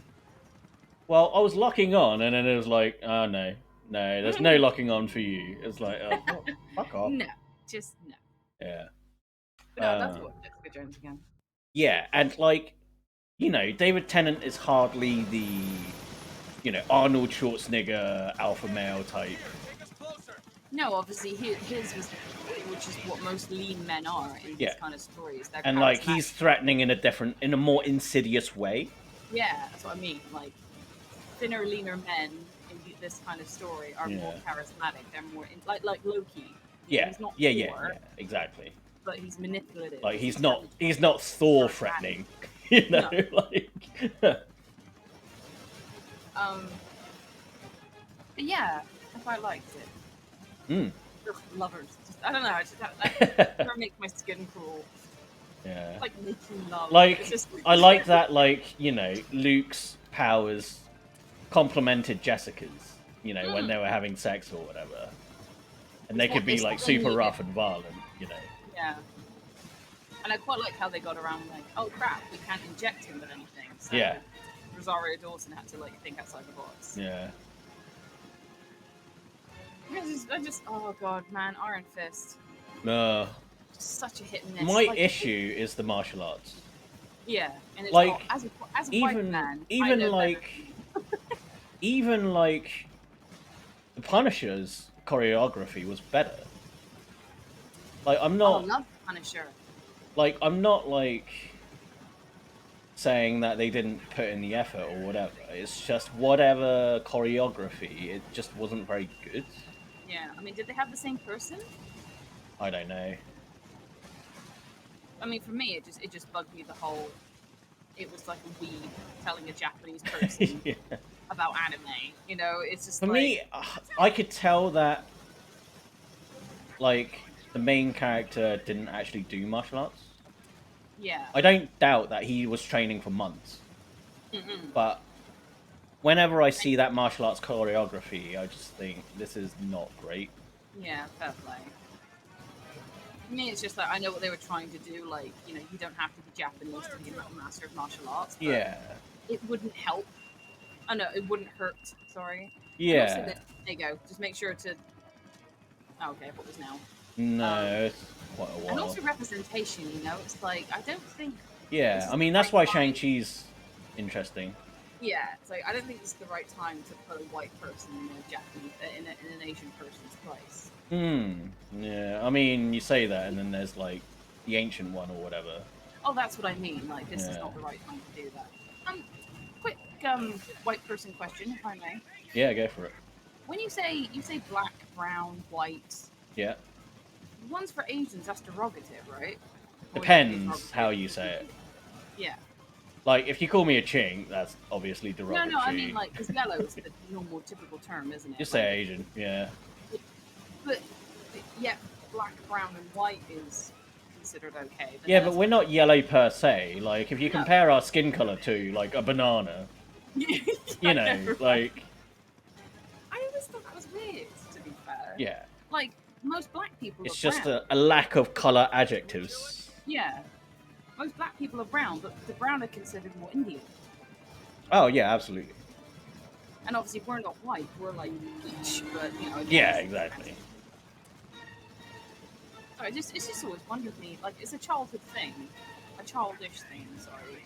Well, I was locking on, and then it was like, oh, no, there's no locking on for you. It's like, oh, fuck off. No, just no. Yeah. But no, that's what Jessica Jones again. Yeah, and like, you know, David Tennant is hardly the, you know, Arnold Schwarzenegger alpha male type. No, obviously his was, which is what most lean men are in Yeah. these kind of stories. They're And like, charismatic. he's threatening in a more insidious way. Yeah, that's what I mean. Like thinner, leaner men in this kind of story are more Yeah. charismatic. They're more like Loki. Yeah, He's not yeah, poor, exactly. but he's manipulative. Like he's not Thor threatening, you know, No. like. But yeah, I quite liked it. Mm. Ugh, lovers. Just, I don't know. That makes my skin crawl. Yeah. Like making love. Like It's just... I like that. Like you know, Luke's powers complemented Jessica's. You know, when they were having sex or whatever, and they could be like super rough and violent. You know. Yeah. And I quite like how they got around like, oh crap, we can't inject him with anything. So Yeah. Rosario Dawson had to like think outside the box. Yeah. I just oh god, man, Iron Fist. No. Such a hit and miss. My like, issue is the martial arts. Yeah, and it's like as a white man, even I know like even like the Punisher's choreography was better. Like I'm not. I love Punisher. Like I'm not like saying that they didn't put in the effort or whatever. It's just whatever choreography, it just wasn't very good. Yeah, I mean, did they have the same person? I don't know. I mean, for me, it just bugged me the whole. It was like a weeb telling a Japanese person Yeah. about anime. You know, it's just For like... me, I could tell that like the main character didn't actually do martial arts. Yeah. I don't doubt that he was training for months. But whenever I see that martial arts choreography, I just think this is not great. Yeah, fair play. For me, it's just like I know what they were trying to do. Like, you know, you don't have to be Japanese to be a master of martial arts. But Yeah. it wouldn't help. Oh no, it wouldn't hurt. Sorry. Yeah. And also, there you go. Just make sure to. Oh, okay, what was now? No, it's quite a while. And also representation. You know, it's like I don't think. Yeah, I mean that's why Shang-Chi's interesting. Yeah, it's like I don't think it's the right time to put a white person in a Japanese in an Asian person's place. Yeah, I mean you say that, and then there's like the ancient one or whatever. Oh, that's what I mean. Like this is not the right time to do that. Quick white person question, if I may. Yeah, go for it. When you say black, brown, white. Yeah. The ones for Asians, that's derogative, right? Depends how you say it. Yeah. Like, if you call me a chink, that's obviously derogatory. No, I mean, like, because yellow is the normal, typical term, isn't it? Just say Asian, yeah. But, yeah, black, brown, and white is considered okay. Yeah, but we're not yellow per se. Like, if you compare our skin color to, like, a banana, you know, like... I always thought that was weird, to be fair. Yeah. Like, most black people It's are just brown. a lack of color adjectives. Yeah. Most black people are brown, but the brown are considered more Indian. Oh, yeah, absolutely. And obviously, we're not white. We're like peach, but you know. Yeah, exactly. So it's just always wondered me, like, it's a childhood thing, a childish thing. Sorry,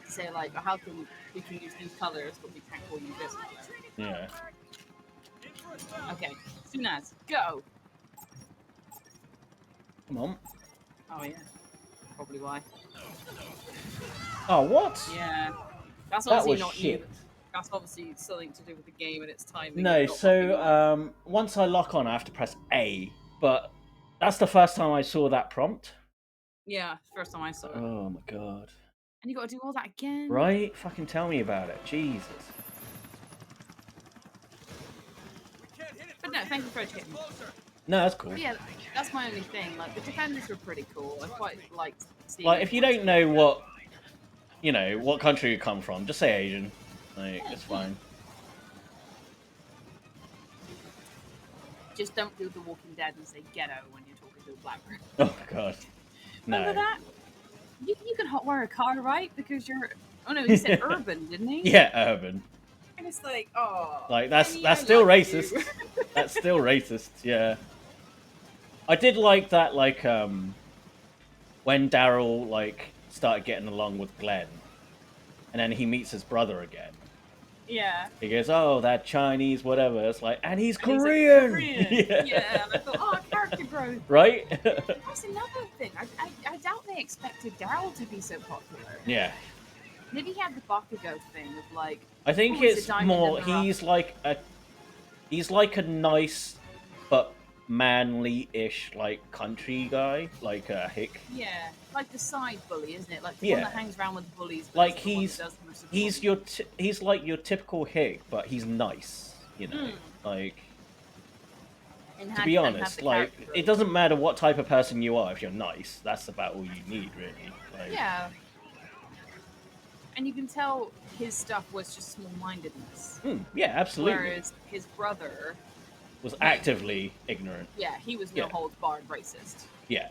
to say like, how come we can use these colors, but we can't call you this color? Yeah. Okay, Sunaz, go. Come on. Oh yeah, probably why. Oh, what? Yeah, that's That obviously was not shit. you. That's obviously something to do with the game and its timing. No, and not so once I lock on, I have to press A, but that's the first time I saw that prompt. Yeah, first time I saw it. Oh my god. And you got to do all that again. Right? Fucking tell me about it. Jesus. But no, thank you for educating me. No, that's cool. But yeah, that's my only thing. Like, the defenders were pretty cool. I quite liked seeing Like, if you don't know what, you know, what country you come from, just say Asian. Like, it's fine. Just don't do The Walking Dead and say ghetto when you're talking to a black person. Oh god. No. Remember that? You can hotwire a car, right? Because you're... Oh no, he said urban, didn't he? Yeah, urban. And it's like, oh... Like, that's Penny, I still like racist. you. That's still racist, yeah. I did like that, like, when Daryl, like, started getting along with Glenn, and then he meets his brother again. Yeah. He goes, oh, that Chinese, whatever. It's like, and he's And he's Korean! like, Korean. Yeah, and I thought, oh, character growth. Right? That's another thing. I doubt they expected Daryl to be so popular. Yeah. Maybe he had the Bakugo thing of like... I think oh, he's a it's diamond more, in the rough. he's like a nice, but manly-ish like country guy, like Hick. Yeah, like the side bully, isn't it? Like the Yeah. one that hangs around with the bullies. But Like is the one that does most of the he's bullying. he's like your typical Hick, but he's nice. You know, Mm. like. And To be and honest, the like character it growth. doesn't matter what type of person you are if you're nice. That's about all you need, really. Like, Yeah. And you can tell his stuff was just small-mindedness. Yeah, absolutely. Whereas his brother Was actively ignorant. Yeah, he was no holds barred racist. Yeah.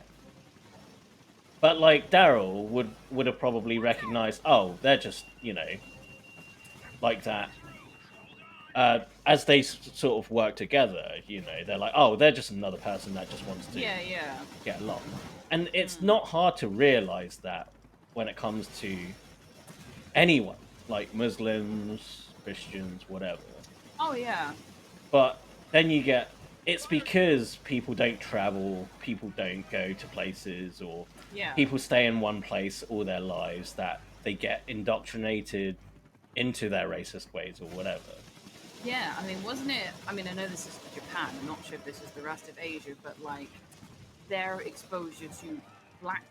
But like Daryl would have probably recognized, oh, they're just, you know, like that. As they sort of work together, you know, they're like, oh, they're just another person that just wants to get along. And it's not hard to realize that when it comes to anyone, like Muslims, Christians, whatever. Oh yeah. But then you get, it's because people don't travel, people don't go to places, or people stay in one place all their lives that they get indoctrinated into their racist ways or whatever. Yeah, I mean, wasn't it? I mean, I know this is Japan. I'm not sure if this is the rest of Asia, but like their exposure to black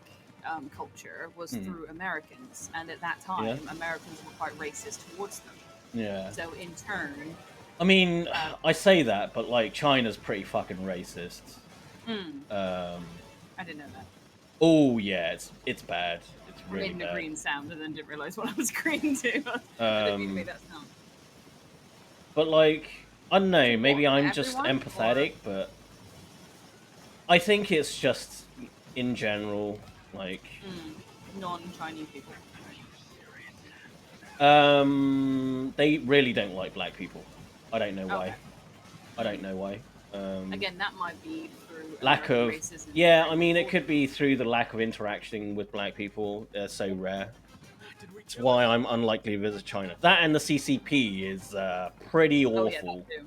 culture was through Americans, and at that time, Americans were quite racist towards them. Yeah. So in turn, I mean, I say that, but like China's pretty fucking racist. I didn't know that. Oh yeah, it's bad. It's really made the bad. green sound and then didn't realize what I was agreeing to. I didn't mean to make that sound. But like, I don't know, maybe I'm just empathetic, but I think it's just in general, like non-Chinese people. They really don't like black people. I don't know why. Okay. I don't know why. Again, that might be through lack American of racism. yeah. I mean, it could be through the lack of interaction with black people. They're so rare. That's why I'm unlikely to visit China. That and the CCP is pretty awful. Oh, yeah, that too.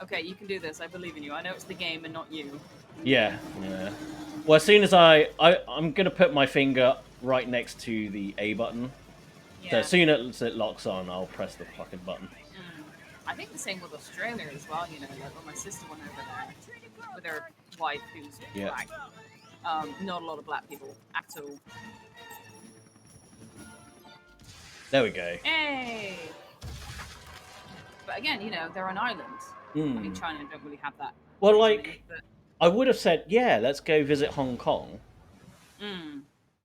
Okay, you can do this. I believe in you. I know it's the game and not you. Yeah, yeah. Well, as soon as I'm gonna put my finger right next to the A button. Yeah. So as soon as it locks on, I'll press the fucking button. I think the same with Australia as well. You know, like when my sister went over there with her wife who's black. Not a lot of black people at all. There we go. Hey! But again, you know, they're an island. I mean, China don't really have that. Well, like, I would have said, yeah, let's go visit Hong Kong.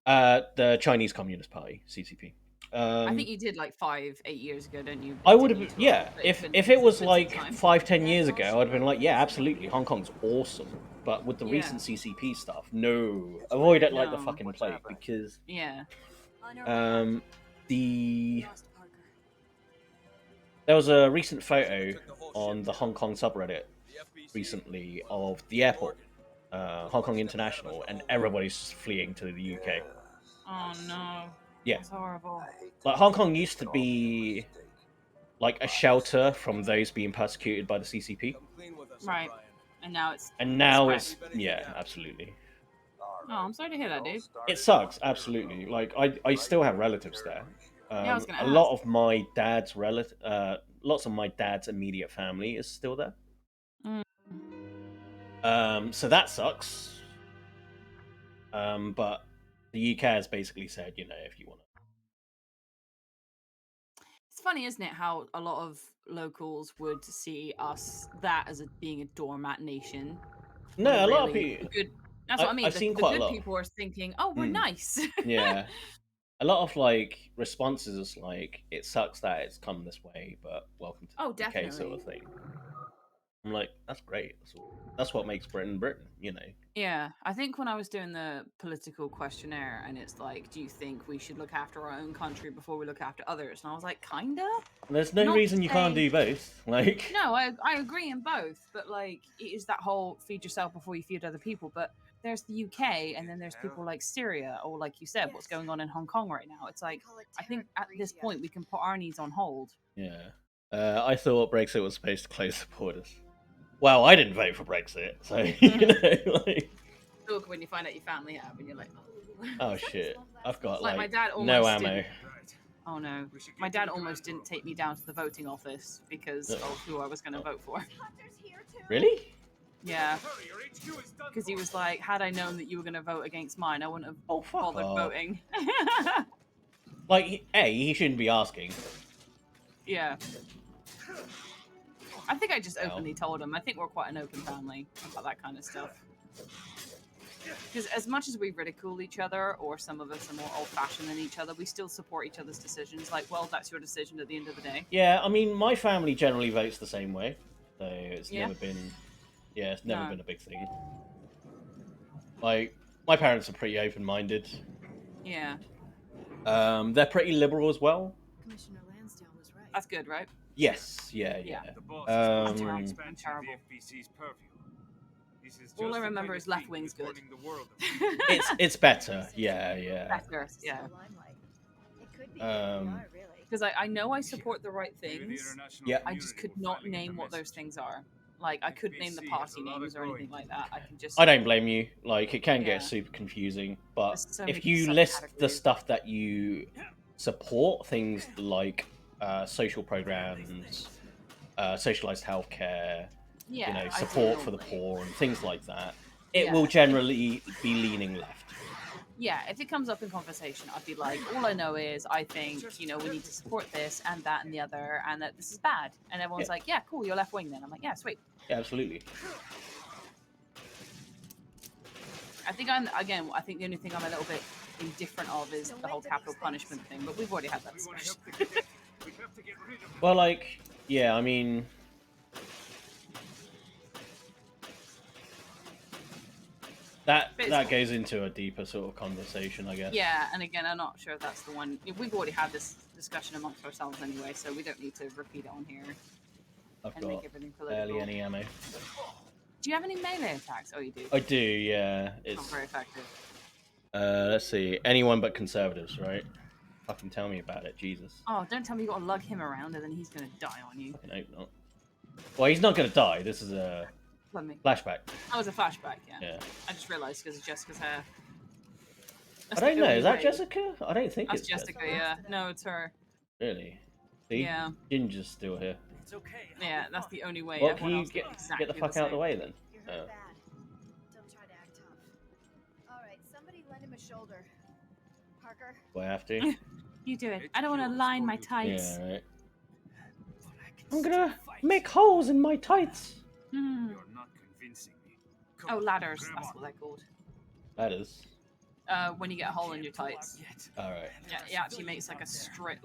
The Chinese Communist Party, CCP. I think you did like 5-8 years ago, don't you? I would have, yeah. If it was like 5-10 years ago, I'd have been like, yeah, absolutely, Hong Kong's awesome. But with the recent CCP stuff, no, avoid it like the fucking plague because there was a recent photo on the Hong Kong subreddit recently of the airport, Hong Kong International, and everybody's just fleeing to the UK. Oh no. Yeah. That's horrible. Like Hong Kong used to be like a shelter from those being persecuted by the CCP. Right. And now it's yeah, absolutely. Oh, I'm sorry to hear that, dude. It sucks, absolutely. Like I still have relatives there. I was gonna a ask. lot of my dad's lots of my dad's immediate family is still there. So that sucks. But the UK has basically said, you know, if you want to. It's funny, isn't it, how a lot of locals would see us as being a doormat nation. No, a lot of people. That's what I mean. I've seen quite a lot. People are thinking, "Oh, we're nice." Yeah, a lot of like responses is like, "It sucks that it's come this way, but welcome to the UK," sort of thing. I'm like, that's great. That's what makes Britain Britain, you know. Yeah, I think when I was doing the political questionnaire, and it's like, do you think we should look after our own country before we look after others? And I was like, kinda. There's no reason you can't do both. Like, no, I agree in both, but like, it is that whole feed yourself before you feed other people. But there's the UK, and then there's people like Syria, or like you said, what's going on in Hong Kong right now. It's like, I think at this point we can put our needs on hold. Yeah, I thought Brexit was supposed to close the borders. Well, I didn't vote for Brexit, so you know, like. Look, when you find out your family have, and you're like, oh shit, I've got like my dad no ammo. Oh no, my dad almost didn't take me down to the voting office because of who I was going to vote for. Really? Yeah. Because he was like, had I known that you were going to vote against mine, I wouldn't have bothered off. voting. Like, he shouldn't be asking. Yeah. I think I just openly told him. I think we're quite an open family about that kind of stuff. Because as much as we ridicule each other, or some of us are more old-fashioned than each other, we still support each other's decisions. Like, well, that's your decision at the end of the day. Yeah, I mean, my family generally votes the same way. So it's never been... Yeah, it's never been a big thing. Like, my parents are pretty open-minded. Yeah. They're pretty liberal as well. Commissioner Lansdowne was right. That's good, right? Yes, yeah. The boss is terrible. expansion of the FBC's purview. This is All just I the remember kind is of left thing wing's good. warning the world It's better, yeah. Better, yeah. It could be really. Because I know I support the right things. Yeah. I just could not name what those things are. Like, I couldn't name the party names or anything like that. I can just... I don't blame you. Like, it can get super confusing, but so if many you list the subcategories. stuff that you support, things like social programs, socialized healthcare, Yeah, I do support for the normally. poor and things like that, it Yeah. will generally be leaning left. Yeah, if it comes up in conversation, I'd be like, all I know is I think, we need to support this and that and the other, and that this is bad. And everyone's like, yeah, cool, you're left wing then. I'm like, yeah, sweet. Yeah, absolutely. I think the only thing I'm a little bit indifferent of is the whole capital punishment thing, but we've already had that discussion. Well, like, yeah, I mean... That goes into a deeper sort of conversation, I guess. Yeah, and again, I'm not sure if that's the one. We've already had this discussion amongst ourselves anyway, so we don't need to repeat it on here. I've and got make everything barely political. any ammo. Do you have any melee attacks? Oh, you do. I do, yeah. Not It's very effective. let's see. Anyone but conservatives, right? Fucking tell me about it, Jesus. Oh, don't tell me you got to lug him around and then he's gonna die on you. I hope not. Well, he's not gonna die. This is a flashback. That was a flashback, yeah. Yeah. I just realised because of Jessica's hair. I don't know. Is that Jessica? I don't think That's it's Jessica. Yeah. No, it's her. Really? See? Yeah. Ginger's still here. It's okay. Yeah, that's the only way. Well, Everyone can you else get looks exactly the fuck out of the way then? Oh. Don't try to act tough. All right, somebody lend him a shoulder. Parker. Do I have to? You do it. I don't want to line my tights. Yeah, right. I'm gonna make holes in my tights. Hmm. You're not convincing me. Oh, ladders. That's what they're called. Ladders. When you get a hole in your tights. All right. Yeah, it actually makes like a strip,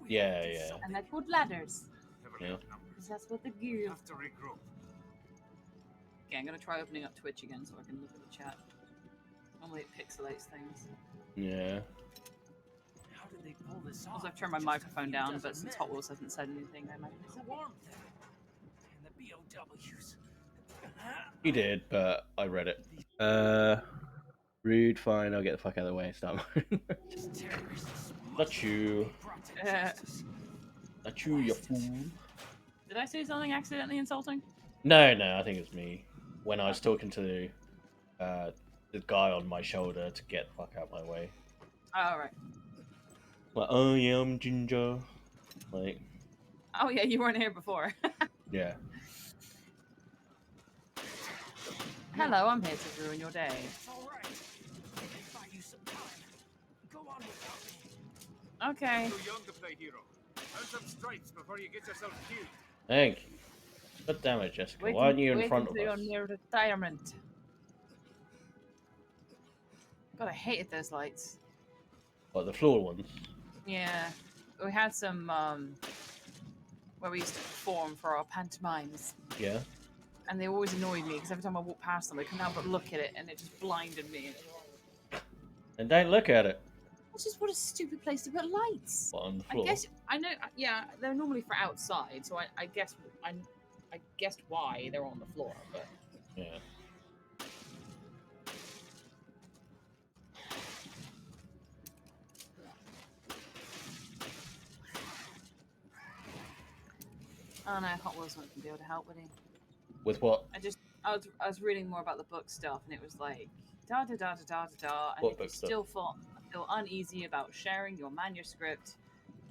Yeah, yeah. And they're called ladders. Yeah. Because that's what the gear. Have to regroup. Okay, I'm gonna try opening up Twitch again so I can look at the chat. Normally it pixelates things. Yeah. How did they pull this off? Also, I've turned my microphone down, but since Hot Wheels hasn't said anything, I might The warmth and the BOWs. You did, but I read it. Rude, fine, I'll get the fuck out of the way. Stop. Not you. Not you, you fool. Did I say something accidentally insulting? No, I think it's me. When I was talking to the guy on my shoulder to get the fuck out of my way. Oh, right. Like, oh yeah, I'm Ginger. Like, Oh, yeah, you weren't here before. yeah. Hello, I'm here to ruin your day. It's all right. I can buy you some time. Go on without me. Okay. Too young to play hero. Earn some stripes before you get yourself killed. Thank you. God damn it, Jessica. Why aren't you in front of Wait us? until you're near retirement. God, I hated those lights. Like the floor ones. Yeah. We had some, where we used to perform for our pantomimes. Yeah. And they always annoyed me because every time I walked past them, I couldn't help but look at it and it just blinded me. And don't look at it. It's just what a stupid place to put lights. What, on the I floor? guess, I know, yeah, they're normally for outside, so I guessed why they're on the floor, but... Yeah. Oh no, Hot Wheels won't be able to help with it. With what? I was reading more about the book stuff, and it was like da da da, and What if book you stuff? still feel uneasy about sharing your manuscript,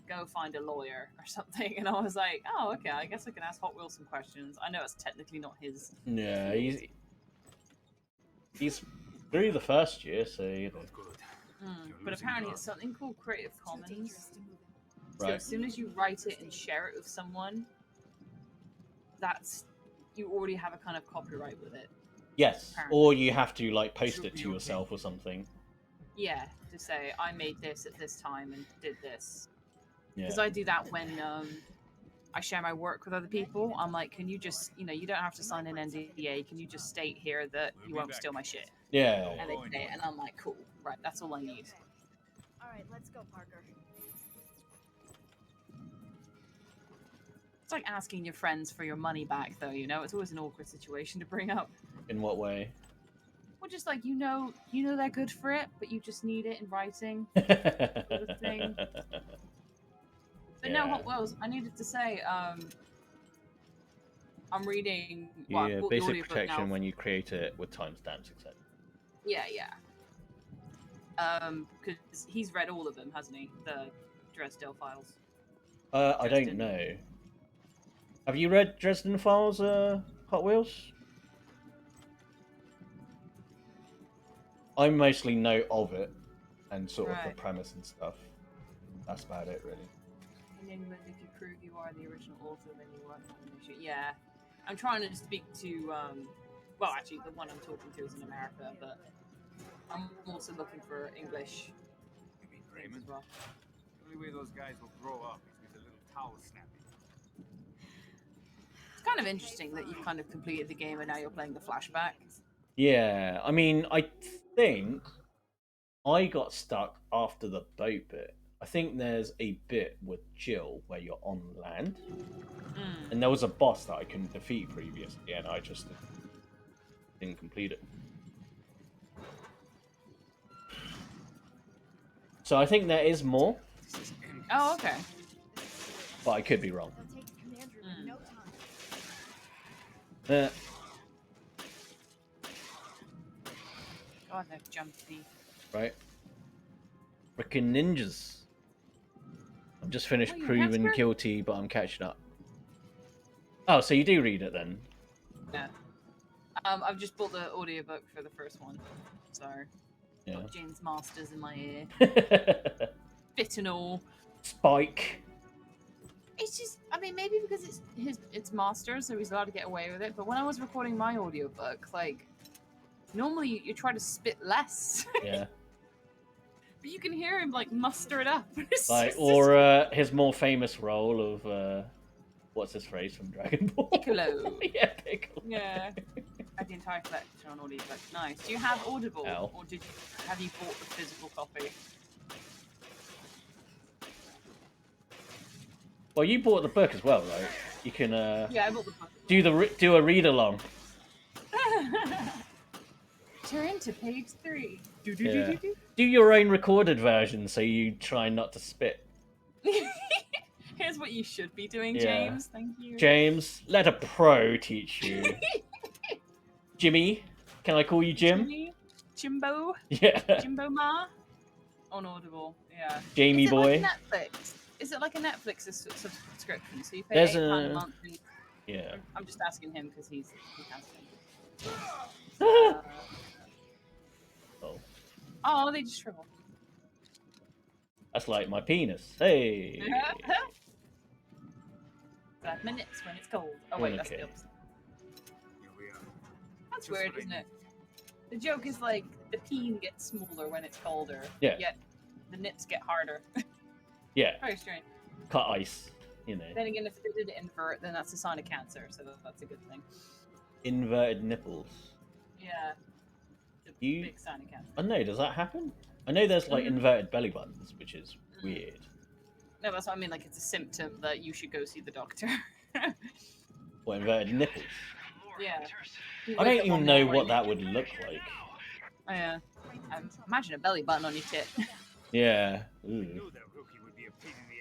go find a lawyer or something. And I was like, oh, okay, I guess I can ask Hot Wheels some questions. I know it's technically not his. Yeah, he's through the first year, so you know. But apparently it's something called Creative Commons. So Right. as soon as you write it and share it with someone, you already have a kind of copyright with it. Yes, apparently. or you have to like post it to yourself or something. Yeah, to say I made this at this time and did this. Yeah. Because I do that when I share my work with other people. I'm like, can you just, you don't have to sign an NDA. Can you just state here that you won't steal my shit? Yeah. And they say it, and I'm like, cool, right, that's all I need. All right, let's go, Parker. It's like asking your friends for your money back, though. It's always an awkward situation to bring up. In what way? Well, just like you know they're good for it, but you just need it in writing. Sort of thing. But no, Hot Wheels. I needed to say, I'm reading. Well, Yeah, the basic audiobook protection now. when you create it with timestamps, etc. Yeah. Because he's read all of them, hasn't he? The Dresdale files. I don't know. Have you read Dresden Files, Hot Wheels? I mostly know of it and sort of the premise and stuff. That's about it, really. In England, if you prove you are the original author, then you won't have an issue. Yeah. I'm trying to speak to, well, actually, the one I'm talking to is in America, but I'm also looking for English things as well. The only way those guys will grow up is with a little towel snapping. It's kind of interesting that you've kind of completed the game and now you're playing the flashback. Yeah, I mean, I think I got stuck after the boat bit. I think there's a bit with Jill where you're on land, and there was a boss that I couldn't defeat previously, and I just didn't complete it. So I think there is more. Oh, okay. But I could be wrong. God, they've jumped deep. Right. Frickin' ninjas. I'm just finished Oh, proven guilty, but I'm catching up. Oh, so you do read it then? Yeah. I've just bought the audiobook for the first one. So, got James Masters in my ear. Bit and all. Spike. It's just, I mean, maybe because it's Masters, so he's allowed to get away with it. But when I was recording my audiobook, like, normally you try to spit less. Yeah. But you can hear him, like, muster it up. Like, or his more famous role of, what's his phrase from Dragon Ball? Piccolo. Yeah, Piccolo. Yeah. I had the entire collection on audiobook. Nice. Do you have Audible? Ow. Or have you bought the physical copy? Well, you bought the book as well, right? You can, Yeah, I bought the book. Do a read along. Turn to page 3. Yeah. Do your own recorded version so you try not to spit. Here's what you should be doing, Yeah. James. Thank you. James, let a pro teach you. Jimmy, can I call you Jim? Jimmy? Jimbo? Yeah. Jimbo Ma? On Audible, yeah. Jamie Is it boy. like Netflix? Is it like a Netflix subscription? So you pay There's £8 a- a month. And... Yeah. I'm just asking him because he has them. Oh, they just shrivel. That's like my penis. Hey. 5 minutes when it's cold. Oh wait, that's the Okay. opposite. That's weird, isn't it? The joke is like the peen gets smaller when it's colder. Yeah. Yet the nips get harder. Yeah. Very strange. Cut ice, you know. Then again, if they did invert, then that's a sign of cancer, so that's a good thing. Inverted nipples. Yeah. It's a You- big sign of cancer. I know, does that happen? I know there's like inverted belly buttons, which is weird. No, that's what I mean. Like, it's a symptom that you should go see the doctor. What, inverted nipples? Yeah. I don't even know what that would look like. Oh, yeah. Imagine a belly button on your tit. Yeah. Ooh.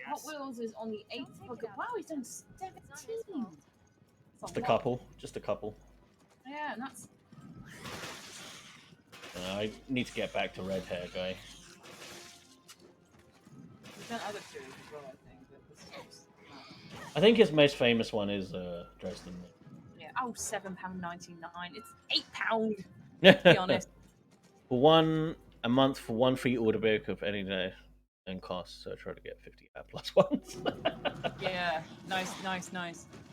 Hot Wheels is on the 8th book. Wow, he's done 17. Just a couple. Just a couple. Yeah, and that's... I need to get back to red hair guy. He's done other series as well, I think. I think his most famous one is Dresden. Yeah. Oh, £7.99. It's £8. To be honest. For a month for one free audiobook of any day and cost, so try to get 50 plus ones. Yeah, nice.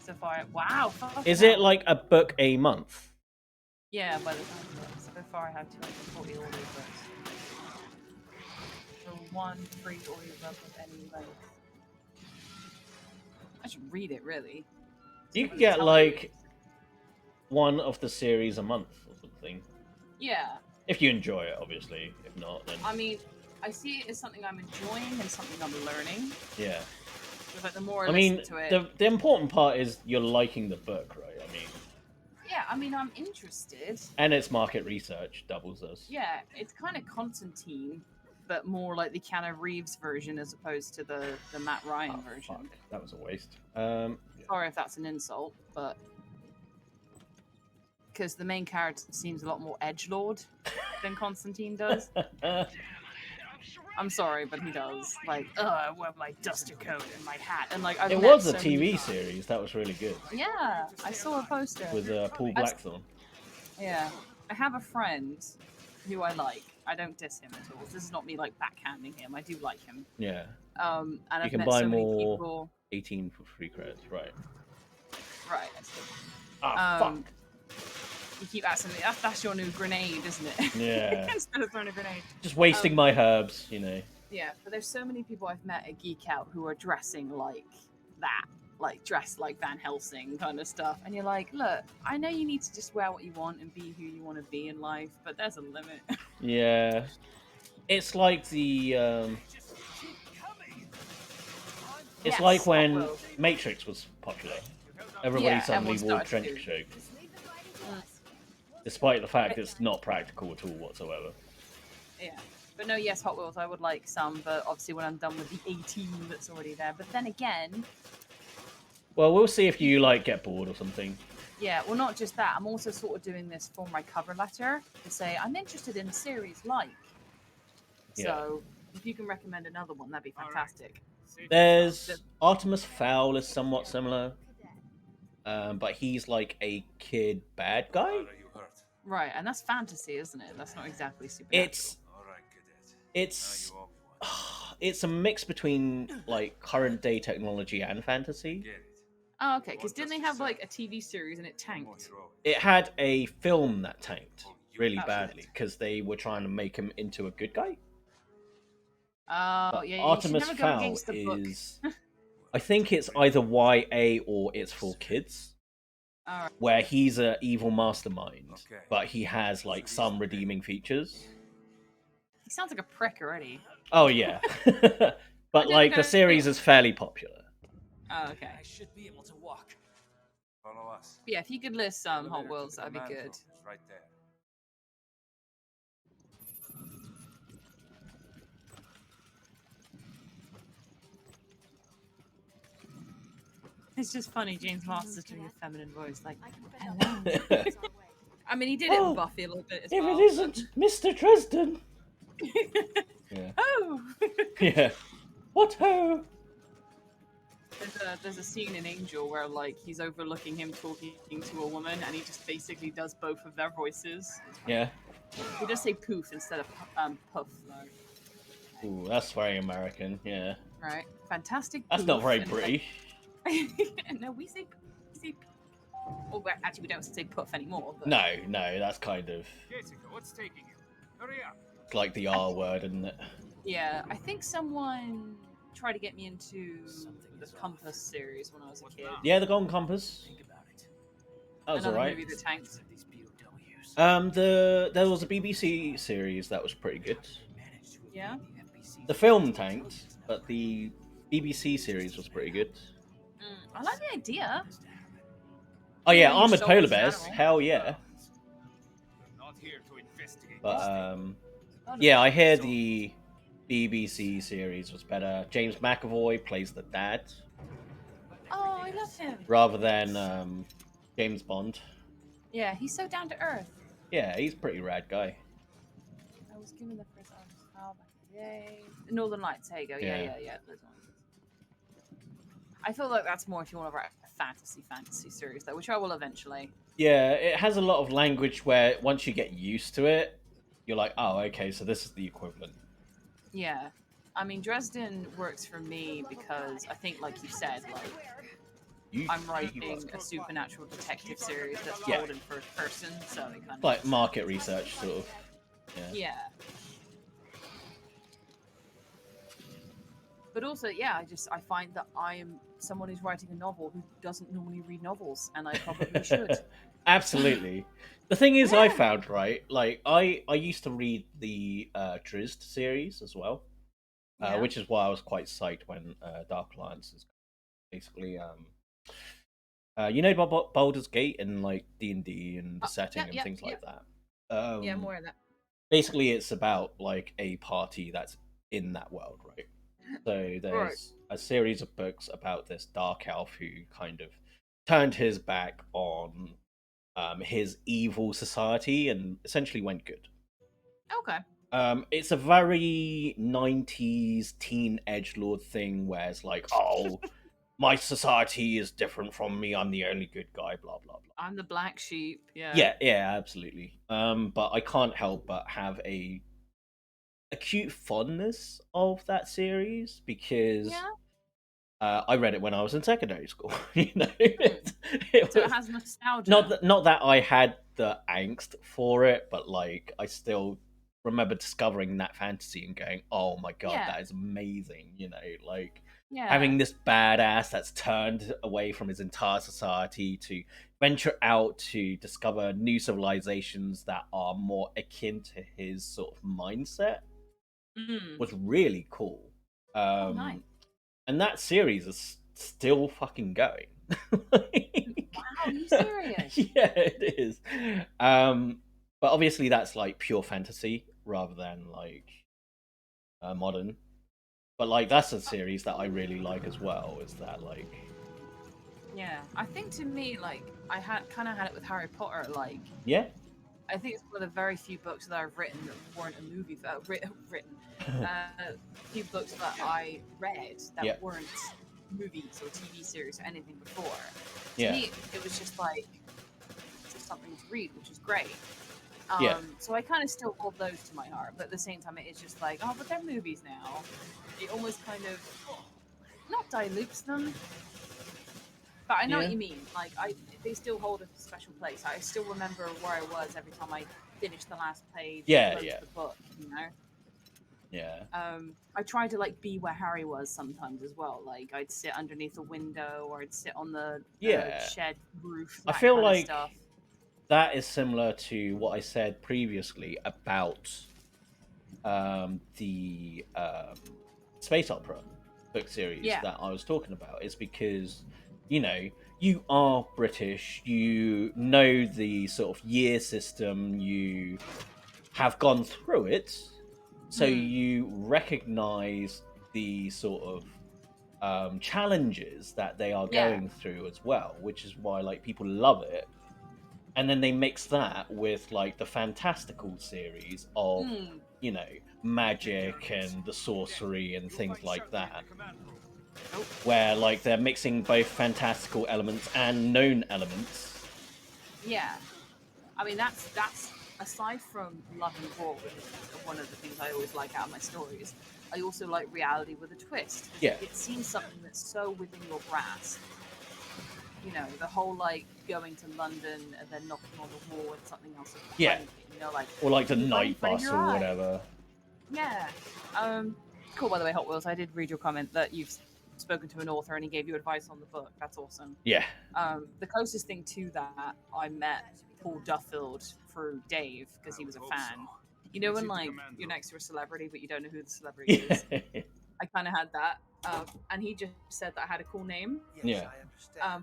So far, wow. Is fucking it hell. like a book a month? Yeah, by the time so far I have 240 audiobooks. So one free audiobook of any length. I should read it really. You could get like one of the series a month or something. Yeah. If you enjoy it, obviously. If not, then I mean, I see it as something I'm enjoying and something I'm learning. yeah. But the more I I mean, listen to it, the important part is you're liking the book, right? I mean, yeah, I mean, I'm interested. and it's market research doubles us. Yeah, it's kind of Constantine, but more like the Keanu Reeves version as opposed to the Matt Ryan version. Fuck, that was a waste. Sorry if that's an insult, but because the main character seems a lot more edgelord than Constantine does. I'm sorry, but he does. Like, I wear my duster coat and my hat, and like I've It met was a so many TV times. series that was really good Yeah, I saw a poster with Paul Blackthorne. Yeah, I have a friend who I like. I don't diss him at all. This is not me like backhanding him. I do like him. Yeah. And You I've can met buy so many more people. 18 for free credits, right? Right. Fuck. You keep asking me. That's your new grenade, isn't it? Yeah. Instead of throwing a grenade. Just wasting my herbs, you know. Yeah, but there's so many people I've met at Geek Out who are dressing like that, like dressed like Van Helsing kind of stuff. And you're like, look, I know you need to just wear what you want and be who you want to be in life, but there's a limit. Yeah. It's like the it's like when Matrix was popular. Everybody suddenly wore trench coats. Despite the fact it's not practical at all whatsoever. Yeah. But no, yes, Hot Wheels, I would like some, but obviously when I'm done with the 18 that's already there. But then again... Well, we'll see if you, like, get bored or something. Yeah, well, not just that. I'm also sort of doing this for my cover letter to say I'm interested in a series like. Yeah. So, if you can recommend another one, that'd be fantastic. There's Artemis Fowl is somewhat similar. But he's like a kid bad guy. Right, and that's fantasy, isn't it? That's not exactly supernatural. It's a mix between like current day technology and fantasy. Oh, okay, because didn't they have like a TV series and it tanked? It had a film that tanked really badly because they were trying to make him into a good guy. Oh, But yeah, Artemis you should never go Fowl against the book. is, I think it's either YA or it's for kids. Alright. Where he's an evil mastermind, but he has like some redeeming features. He sounds like a prick already. Oh yeah, but like the series is fairly popular. Oh, okay. I should be able to walk. Follow us. Yeah, if you could list some Hot Wheels, that'd be good. Right there. It's just funny, James Master's doing a feminine voice, like, hello. I mean, he did it in Buffy a little bit as If well. it isn't Mr. Dresden. Yeah. Oh! Yeah. What ho? There's a scene in Angel where, like, he's overlooking him talking to a woman, and he just basically does both of their voices. Yeah. He does say poof instead of puff, though. Ooh, that's very American. Yeah. Right? Fantastic. That's poof, not very and British. no, we say poof. Well, actually, we don't say puff anymore. But... No, that's kind of Jessica, what's taking you? Hurry up. like the R word, isn't it? Yeah, I think someone tried to get me into the Compass series when I was a kid. Yeah, the Golden Compass. That was Another alright. movie that tanked. There was a BBC series that was pretty good. Yeah. The film tanked, but the BBC series was pretty good. I like the idea. Oh yeah, Being Armored so Polar Bears. general. Hell yeah. Not here to investigate. But yeah, I hear the BBC series was better. James McAvoy plays the dad Oh, I love him. rather than James Bond. Yeah, he's so down to earth. Yeah, he's a pretty rad guy. I was given the first Artemis Fowl back in the day. Northern Lights, there you go. Yeah. Those ones. I feel like that's more if you want to write a fantasy series, though, which I will eventually. Yeah, it has a lot of language where once you get used to it, you're like, oh, okay, so this is the equivalent. Yeah. I mean, Dresden works for me because I think, like you said, like I'm writing a supernatural detective series that's told in first person, so it kind of like market research, sort of. Yeah. But also, yeah, I find that I am someone who's writing a novel who doesn't normally read novels, and I probably should. Absolutely. The thing is, I found, right, like I used to read the Drizzt series as well, which is why I was quite psyched when Dark Alliance is basically you know about Baldur's Gate and like D&D and the setting and things like that. Yeah, more of that. Basically, it's about like a party that's in that world, right? So there's a series of books about this dark elf who kind of turned his back on his evil society and essentially went good. Okay. It's a very 90s teen edgelord thing where it's like, oh, my society is different from me. I'm the only good guy, blah, blah, blah. I'm the black sheep. Yeah. Yeah, absolutely. But I can't help but have a acute fondness of that series because I read it when I was in secondary school. You know, So it has nostalgia. Not that I had the angst for it, but like I still remember discovering that fantasy and going, "Oh my god, that is amazing!" You know, like having this badass that's turned away from his entire society to venture out to discover new civilizations that are more akin to his sort of mindset was really cool. Nice. And that series is still fucking going. Wow, are you serious? Yeah, it is. But obviously that's like pure fantasy rather than like modern. But like that's a series that I really like as well. Is that like? Yeah, I think to me, like I kind of had it with Harry Potter. Like, yeah, I think it's one of the very few books that I've written that weren't a movie. Few books that I read that weren't movies or TV series or anything before. To me, it was just like just something to read, which is great. So I kind of still hold those to my heart, but at the same time, it is just like, oh, but they're movies now. It almost kind of not dilutes them, but I know what you mean. Like, they still hold a special place. I still remember where I was every time I finished the last page. The book, you know. Yeah. I tried to like be where Harry was sometimes as well. Like I'd sit underneath a window, or I'd sit on the shed roof. I feel like that is similar to what I said previously about the space opera book series that I was talking about. Is because you know you are British, you know the sort of year system, you have gone through it. So you recognize the sort of challenges that they are going through as well, which is why like people love it. And then they mix that with like the fantastical series of you know magic and the sorcery and things like that, where like they're mixing both fantastical elements and known elements. Yeah, I mean that's aside from love and war, which is one of the things I always like out of my stories, I also like reality with a twist. Yeah. It seems something that's so within your grasp. You know, the whole like going to London and then knocking on the wall and something else. You know, like or like the night bus or whatever. Yeah. Cool. By the way, Hot Wheels, I did read your comment that you've spoken to an author and he gave you advice on the book. That's awesome. Yeah. The closest thing to that, I met Paul Duffield through Dave because he was a fan. So. You know when like you're next to a celebrity but you don't know who the celebrity is? I kind of had that. And he just said that I had a cool name. Yeah.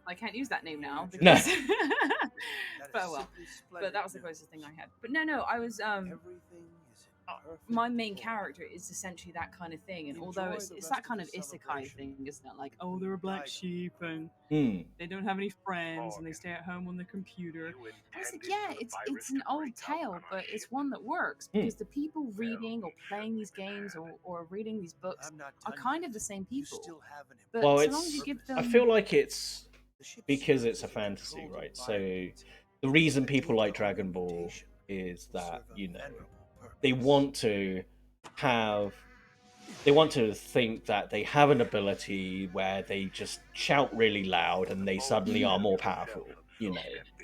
I can't use that name now because but well. But that was the closest thing I had. But no, I was my main character is essentially that kind of thing, and although it's that kind of isekai thing, isn't it? Like, oh, they're a black sheep and they don't have any friends and they stay at home on the computer. And it's like, yeah, it's an old tale, but it's one that works because the people reading or playing these games or reading these books are kind of the same people. But Well, so long as you give them, I feel like it's because it's a fantasy, right? So the reason people like Dragon Ball is that, you know, they want to think that they have an ability where they just shout really loud and they suddenly are more powerful, you know.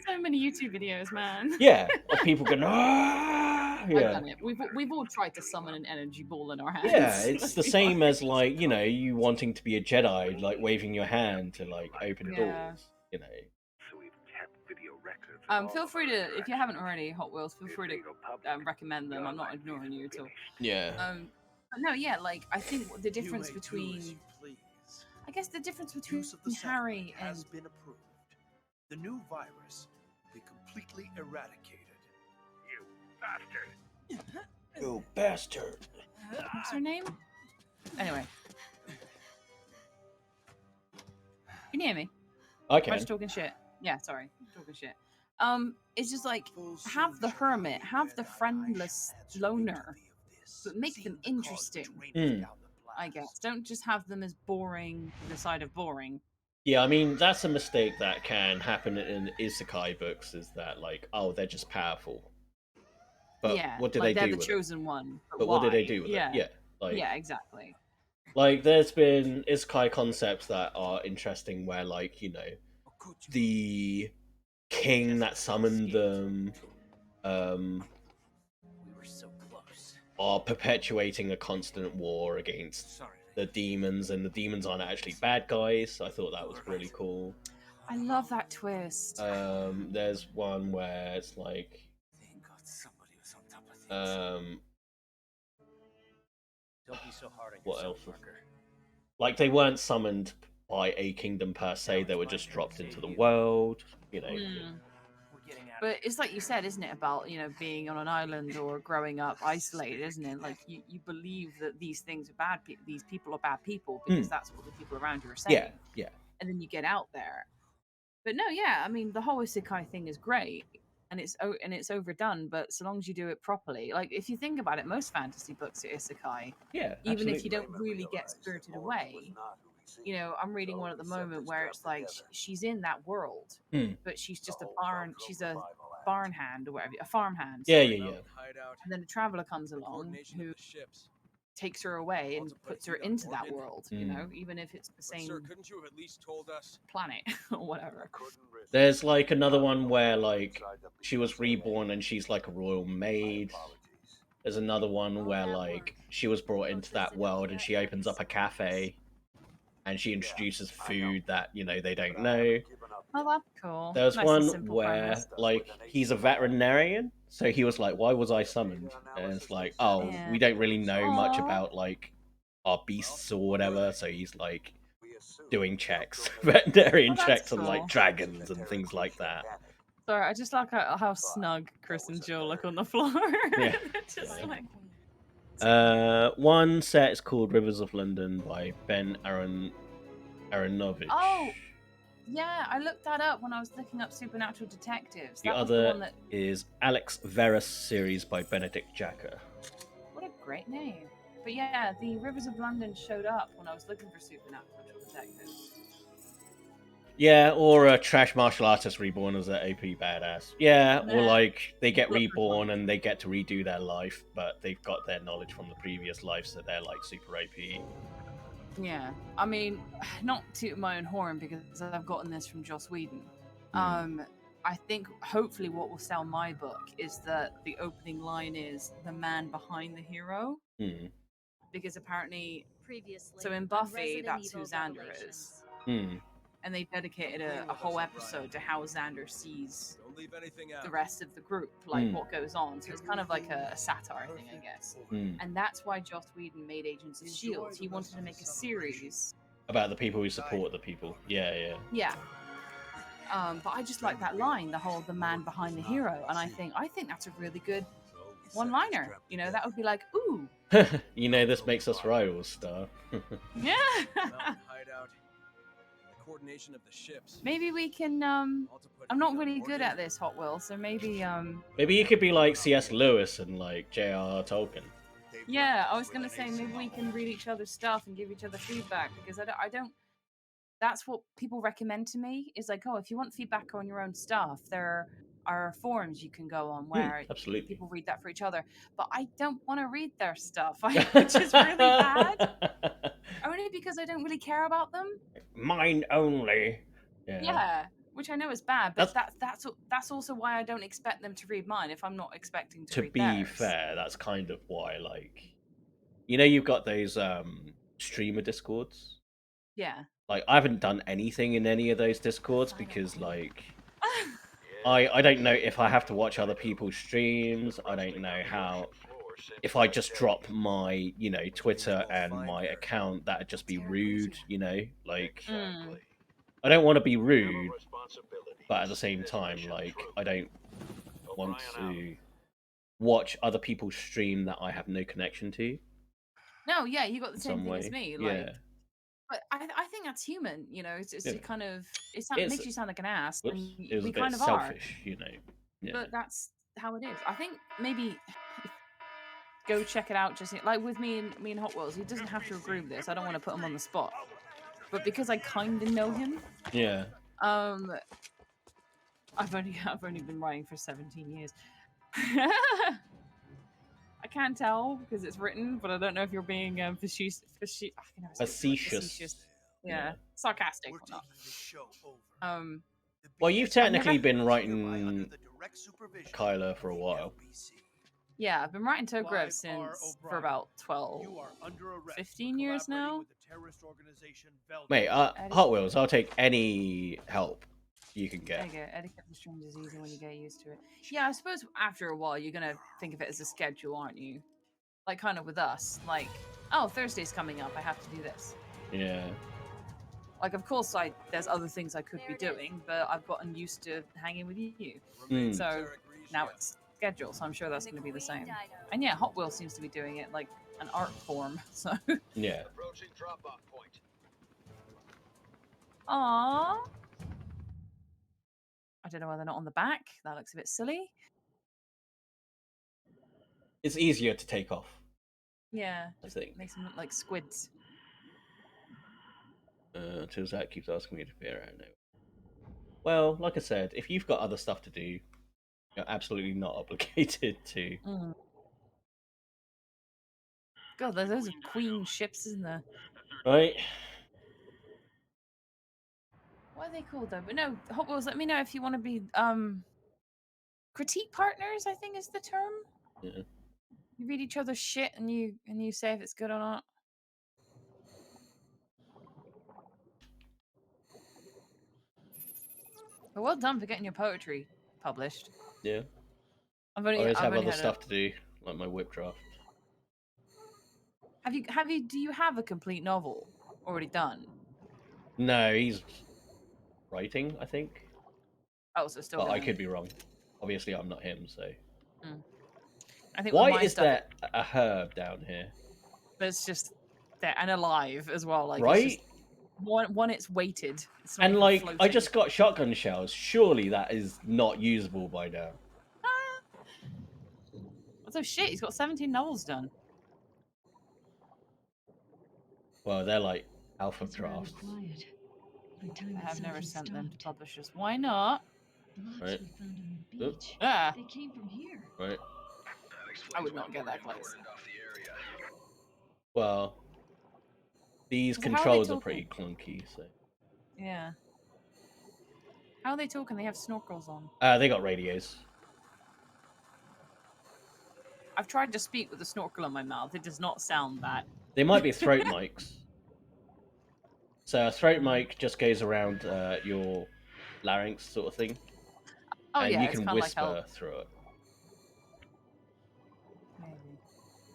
so many YouTube videos, man. Yeah, of people going, ah, I've yeah. done it. We've all tried to summon an energy ball in our hands. Yeah, it's the same as, like, you know, you wanting to be a Jedi, like waving your hand to like open doors, you know. Feel free to, if you haven't already, Hot Wheels, feel free to recommend them. I'm not ignoring you at all. Yeah. But no, yeah, like I think the difference between, I guess the difference between Harry and has been approved. The new virus will be completely eradicated. You bastard! You bastard! What's her name? Anyway, can you hear me? I Am can. I just talking shit? Yeah, sorry, talking shit. It's just like have the hermit, have the friendless loner, but make them interesting. I guess don't just have them as boring for the side of boring. Yeah, I mean that's a mistake that can happen in isekai books. Is that like, oh, they're just powerful, but yeah, what do like they do? They're the with chosen it? one. But what do they do with yeah. it? Yeah, like yeah, exactly. Like there's been isekai concepts that are interesting, where like, you know, the king that summoned them are perpetuating a constant war against the demons, and the demons aren't actually bad guys. So I thought that was really cool. I love that twist. There's one where it's like Don't be so hard on what yourself, else? Parker. Like they weren't summoned by a kingdom per se, they were just dropped into the world, you know. But it's like you said, isn't it, about, you know, being on an island or growing up isolated, isn't it? Like you believe that these things are bad, these people are bad people because that's what the people around you are saying. Yeah, yeah. And then you get out there. But no, yeah, I mean the whole isekai thing is great, and it's overdone. But so long as you do it properly, like if you think about it, most fantasy books are isekai. Yeah, even if you don't really get spirited away. You know, I'm reading one at the moment where it's like she's in that world, but she's just a barn hand or whatever, a farm hand. Yeah, yeah, yeah. And then a traveler comes along who takes her away and puts her into that world. You know, even if it's the same planet or whatever. There's like another one where like she was reborn and she's like a royal maid. There's another one where like she was brought into that world and she opens up a cafe and she introduces food that, you know, they don't know. Oh, that's cool. There's Nice one where like he's a veterinarian, so he was like, "Why was I summoned?" And it's like, "Oh, we don't really know much about like our beasts or whatever." So he's like doing checks, veterinarian checks on like dragons and things like that. Sorry, I just like how snug Chris and Jill look on the floor. Yeah. Just like... One set is called Rivers of London by Ben Aronovich. Oh, yeah, I looked that up when I was looking up Supernatural Detectives. The That was other one that... is Alex Verus series by Benedict Jacker. What a great name. But yeah, the Rivers of London showed up when I was looking for Supernatural Detectives. Yeah, or a trash martial artist reborn as an AP badass. Yeah, or like they get reborn and they get to redo their life, but they've got their knowledge from the previous life, so they're like super AP. Yeah, I mean, not to my own horn because I've gotten this from Joss Whedon. I think hopefully what will sell my book is that the opening line is the man behind the hero. Because apparently, so in Buffy, that's who Xander is. And they dedicated a whole episode to how Xander sees the rest of the group, like what goes on. So it's kind of like a satire thing, I guess. And that's why Joss Whedon made Agents of S.H.I.E.L.D. He wanted to make a series about the people who support the people. Yeah. But I just like that line, the man behind the hero, and I think that's a really good one-liner. You know, that would be like, ooh. You know, this makes us rivals, Star. Yeah. Mountain hideout. The coordination of the ships. Maybe we can. I'm not really good at this, Hot Will. So maybe. Maybe you could be like C.S. Lewis and like J.R.R. Tolkien. Yeah, I was gonna say maybe we can read each other's stuff and give each other feedback because I don't. That's what people recommend to me. Is like, oh, if you want feedback on your own stuff, there are forums you can go on where absolutely. people read that for each other. But I don't want to read their stuff, which is really bad. Only because I don't really care about them. Mine only. Yeah, which I know is bad, but that's also why I don't expect them to read mine if I'm not expecting to read theirs. To be fair, that's kind of why, like, you know, you've got those streamer discords. Yeah. Like, I haven't done anything in any of those discords because, like, I don't know if I have to watch other people's streams. I don't know how. If I just drop my, you know, Twitter and my account, that'd just be rude, you know? Like, I don't want to be rude, but at the same time, like, I don't want to watch other people's stream that I have no connection to. No, yeah, you got the same thing way. as me. Like, Yeah. But I think that's human, you know. It's Yeah. kind of it It's- makes you sound like an ass, Whoops, and it was we a bit kind of selfish, are. you know. Yeah. But that's how it is. I think maybe go check it out. Just like with me and Hot Wheels, he doesn't have to agree with this. I don't want to put him on the spot, but because I kind of know him, Yeah. I've only been writing for 17 years. I can't tell because it's written, but I don't know if you're being facetious. Yeah, sarcastic or not. Well, you've technically been writing Kyler for a while. Yeah, I've been writing Togrev since for about 12, 15 years now. Mate, Hot Wheels, I'll take any help you can get. There you go. Etiquette for strangers is easy when you get used to it. Yeah, I suppose after a while you're gonna think of it as a schedule, aren't you? Like kind of with us, like, oh, Thursday's coming up, I have to do this. Yeah. Like, of course, there's other things I could be doing, but I've gotten used to hanging with you. So now it's schedule, so I'm sure that's going to be the same. And yeah, Hot Wheels seems to be doing it like an art form. So yeah. Aww. I don't know why they're not on the back. That looks a bit silly. It's easier to take off. Yeah, I think. Makes them look like squids. Until Zach keeps asking me to appear out now. Well, like I said, if you've got other stuff to do, you're absolutely not obligated to. God, there's those queen ships, isn't there? Right. What are they called though? But no, Hot Wheels, let me know if you want to be critique partners, I think is the term. Yeah. You read each other's shit and you say if it's good or not. But well done for getting your poetry published. Yeah. I always have other stuff to do, like my whip draft. Do you have a complete novel already done? No, he's writing, I think. Oh, so still. But I could be wrong. Obviously, I'm not him, so. I think. Why is there a herb down here? But it's just there and alive as well, like right. It's just one, it's weighted. It's and like, floating. I just got shotgun shells. Surely that is not usable by now. So shit, he's got 17 novels done. Well, they're like alpha drafts. I have never sent them to publishers. Why not? Right. Ah. They came from here. Right. I would not get that close. Well, these So controls are pretty clunky, so. Yeah. How are they talking? They have snorkels on. They got radios. I've tried to speak with a snorkel on my mouth. It does not sound that. They might be throat mics. So a throat mic just goes around your larynx, sort of thing. Oh and yeah, you can whisper like through it. Maybe.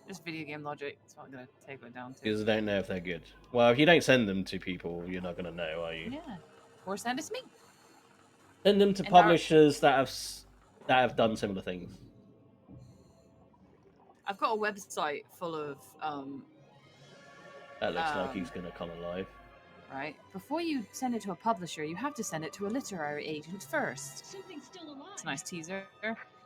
Just video game logic. That's what I'm gonna take it down to. Because I don't know if they're good. Well, if you don't send them to people, you're not gonna know, are you? Yeah. Or send it to me. Send them to publishers that have done similar things. I've got a website full of That looks like he's gonna come alive. Right. Before you send it to a publisher, you have to send it to a literary agent first. Something's still alive. It's a nice teaser.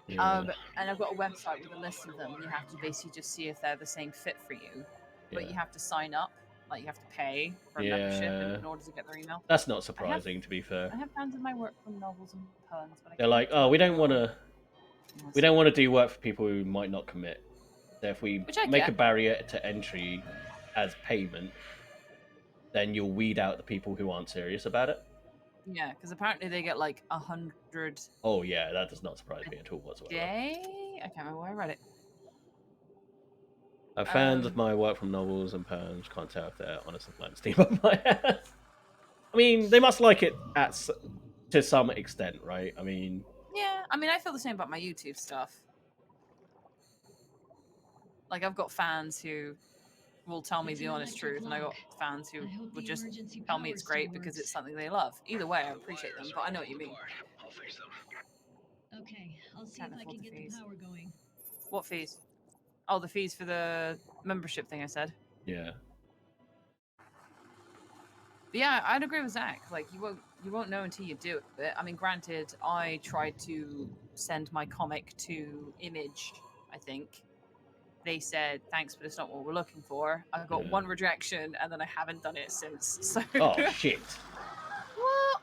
Yeah. And I've got a website with a list of them. You have to basically just see if they're the same fit for you. But you have to sign up. Like, you have to pay for a membership in order to get their email. That's not surprising, to be fair. I have fans of my work from novels and poems, but They're like, oh, we don't want to do work for people who might not commit. So if we make a barrier to entry as payment, then you'll weed out the people who aren't serious about it. Yeah, because apparently they get like 100. Oh yeah, that does not surprise me at all whatsoever. Day? I can't remember where I read it. Fans of my work from novels and poems can't tell if they're honest and blunt steam up my ass. I mean, they must like it to some extent, right? I mean... Yeah, I mean, I feel the same about my YouTube stuff. Like, I've got fans who will tell me the honest truth, and I got fans who would just tell me it's great because it's something they love. Either way, I appreciate them, but I know what you mean. I'll fix them. Okay, I'll see if I can get the power going. What fees? Oh, the fees for the membership thing I said. Yeah. But yeah, I'd agree with Zach. Like, you won't know until you do it. I mean, granted, I tried to send my comic to Image, I think. They said, thanks, but it's not what we're looking for. I got one rejection, and then I haven't done it since. So. Oh, shit. What?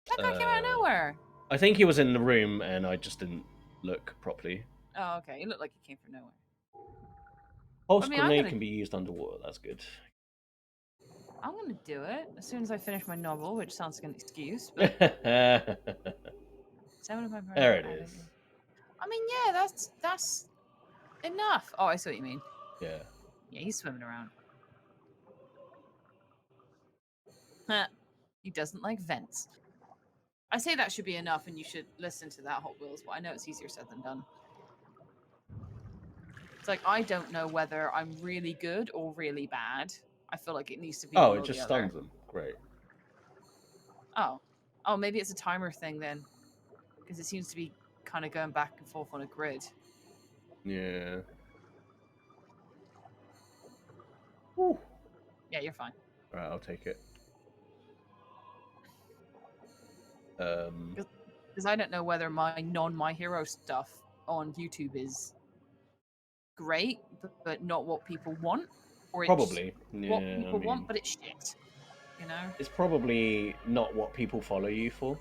That guy came out of nowhere. I think he was in the room, and I just didn't look properly. Oh, okay. He looked like he came from nowhere. Pulse grenade can be used underwater. That's good. I'm going to do it as soon as I finish my novel, which sounds like an excuse. But... There it is. I mean, yeah, that's enough. Oh, I see what you mean. Yeah. Yeah, he's swimming around. He doesn't like vents. I say that should be enough, and you should listen to that Hot Wheels, but I know it's easier said than done. It's like, I don't know whether I'm really good or really bad. I feel like it needs to be. Oh, it just stuns them. Great. Oh, maybe it's a timer thing then, because it seems to be kind of going back and forth on a grid. Yeah. Whew. Yeah, you're fine. All right, I'll take it. Because I don't know whether my non-My Hero stuff on YouTube is great, but not what people want, or it's probably what people want, but it's shit. You know, it's probably not what people follow you for.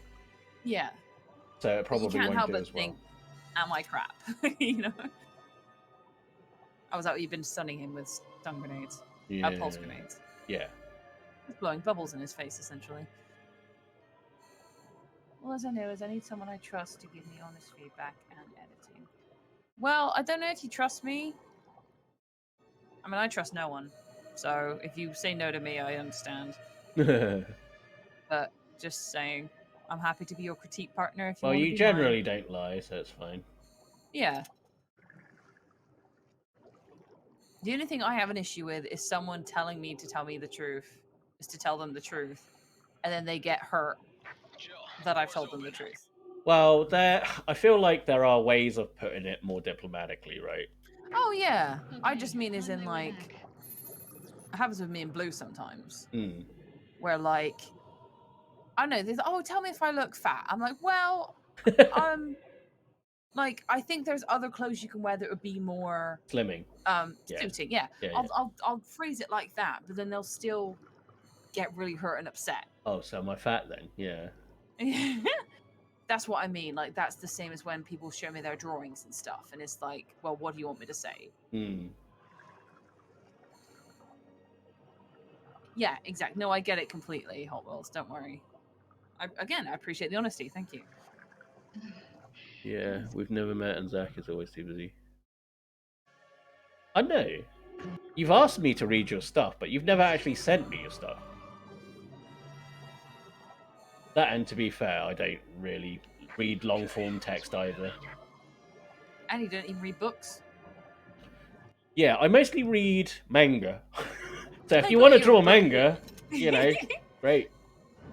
Yeah. So it probably you can't won't help do but as well. think, "Am I crap?" You know. I was out. You've been stunning him with stun grenades, pulse grenades. Yeah. He's blowing bubbles in his face, essentially. All as I know is I need someone I trust to give me honest feedback and editing. Well, I don't know if you trust me. I mean, I trust no one. So if you say no to me, I understand. But just saying, I'm happy to be your critique partner if you want to be you generally don't lie, so it's fine. Yeah. The only thing I have an issue with is someone telling me to tell me the truth, is to tell them the truth, and then they get hurt that I've told them the truth. Well, I feel like there are ways of putting it more diplomatically, right? Oh, yeah. Okay, I just mean as in, like, it happens with me and Blue sometimes. Where, like, I don't know, there's, oh, tell me if I look fat. I'm like, well, like, I think there's other clothes you can wear that would be more... Slimming. Suiting, yeah. I'll phrase it like that, but then they'll still get really hurt and upset. Oh, so am I fat then? Yeah. That's what I mean. Like, that's the same as when people show me their drawings and stuff, and it's like, well, what do you want me to say? Yeah, exactly. No, I get it completely, Hot Wheels. Don't worry. I appreciate the honesty. Thank you. Yeah, we've never met, and Zach is always too busy. I know. You've asked me to read your stuff, but you've never actually sent me your stuff. That, and to be fair, I don't really read long-form text either. And you don't even read books? Yeah, I mostly read manga. So if you want to draw manga, you know, great.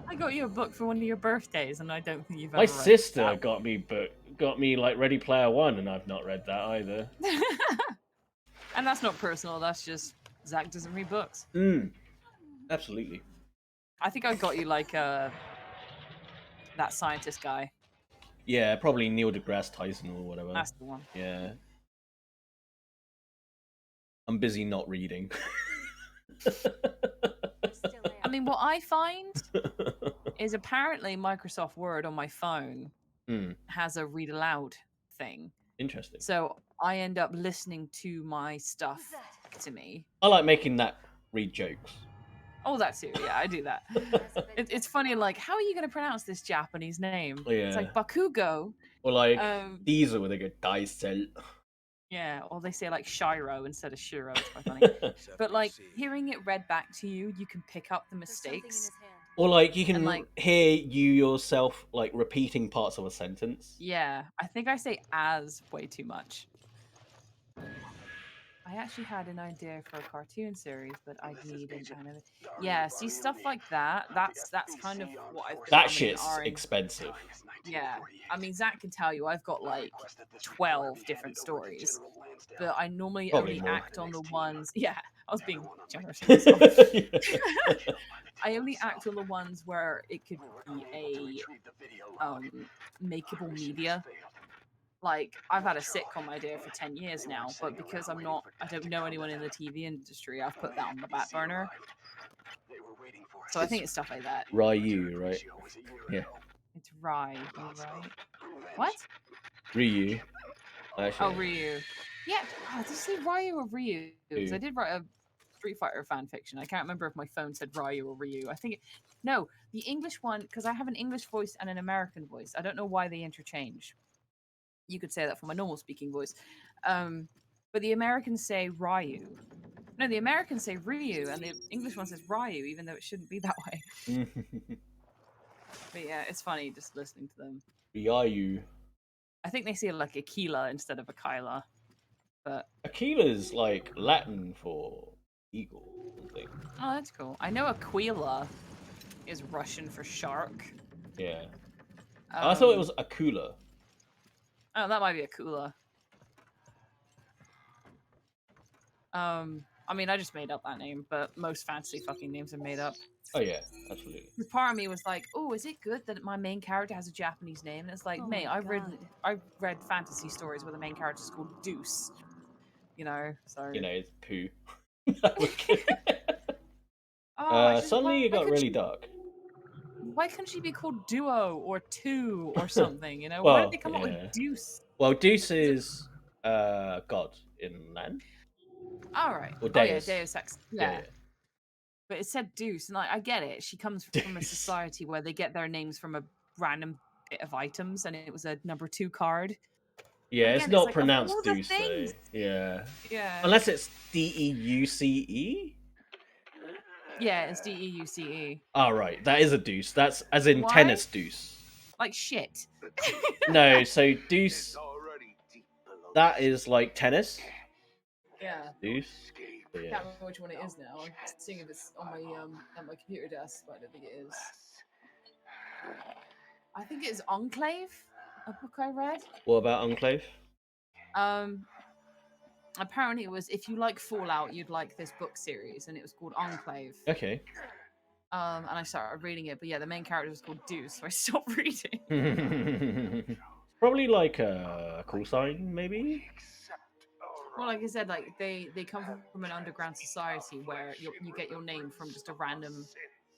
I got you a book for one of your birthdays, and I don't think you've ever My read sister that. got me like Ready Player One, and I've not read that either. And that's not personal. That's just Zach doesn't read books. Absolutely. I think I got you like that scientist guy. Yeah, probably Neil deGrasse Tyson or whatever. That's the one. Yeah. I'm busy not reading. I mean, what I find is apparently Microsoft Word on my phone has a read aloud thing. Interesting. So I end up listening to my stuff to me. I like making that read jokes. Oh, that too. Yeah, I do that. It's funny, like, how are you going to pronounce this Japanese name? Yeah. It's like Bakugo. Or like, these are where they go, Daisel. Yeah, or they say like Shiro instead of Shiro. It's quite funny. But like, hearing it read back to you, you can pick up the mistakes. Or like, you can And, like, hear you yourself, like, repeating parts of a sentence. Yeah, I think I say as way too much. I actually had an idea for a cartoon series, but I need an anime. Yeah, see stuff like that. That's kind of what I've been That umming and shit's ahhing. expensive. Yeah, I mean Zach can tell you I've got like 12 different stories, but I normally Probably only more. act on the ones. Yeah, I was being generous with myself. I only act on the ones where it could be a makeable media. Like, I've had a sitcom idea for 10 years now, but because I don't know anyone in the TV industry, I've put that on the back burner. So I think it's stuff like that. Ryu, right? Yeah. It's Rai, right? What? Ryu. Actually. Oh, Ryu. Yeah. Oh, did you say Ryu or Ryu? Because I did write a Street Fighter fan fiction. I can't remember if my phone said Ryu or Ryu. I think no, the English one, because I have an English voice and an American voice. I don't know why they interchange. You could say that for my normal speaking voice. But the Americans say Ryu. No, the Americans say Ryu, and the English one says Ryu, even though it shouldn't be that way. But yeah, it's funny just listening to them. Ryu. I think they say like Aquila instead of Aquila. But Aquila's like Latin for eagle, I think. Oh, that's cool. I know Aquila is Russian for shark. Yeah. I thought it was Um, Akula. Oh, that might be Aquila. I mean, I just made up that name, but most fantasy fucking names are made up. Oh yeah, absolutely. Part of me was like, "Oh, is it good that my main character has a Japanese name?" And it's like, mate, I've read fantasy stories where the main character is called Deuce. You know, so You know, it's poo. Suddenly it got really dark. Why couldn't she be called Duo or Two or something? You know, why Well, did they come up with Deuce? Well, Deuce is God in Latin. All right. Or Oh yeah, Deus. Deus Ex. Yeah. But it said Deuce, and I get it. She comes from a society where they get their names from a random bit of items, and it was a number 2 card. Yeah, Again, it's not like, pronounced Deuce though. Yeah. Yeah. Unless it's Deuce. Yeah, it's Deuce. Oh right, that is a deuce. That's as in Why? tennis deuce. Like shit. No, so deuce. That is like tennis. Yeah. Deuce. I can't remember which one it is now. I'm seeing if it's on my at my computer desk, but I don't think it is. I think it's Enclave, a book I read. What about Enclave? Apparently it was if you like Fallout, you'd like this book series, and it was called Enclave. Okay. And I started reading it, but yeah, the main character was called Deuce, so I stopped reading. Probably like a call sign, maybe. Well, like I said, like they come from an underground society where you get your name from just a random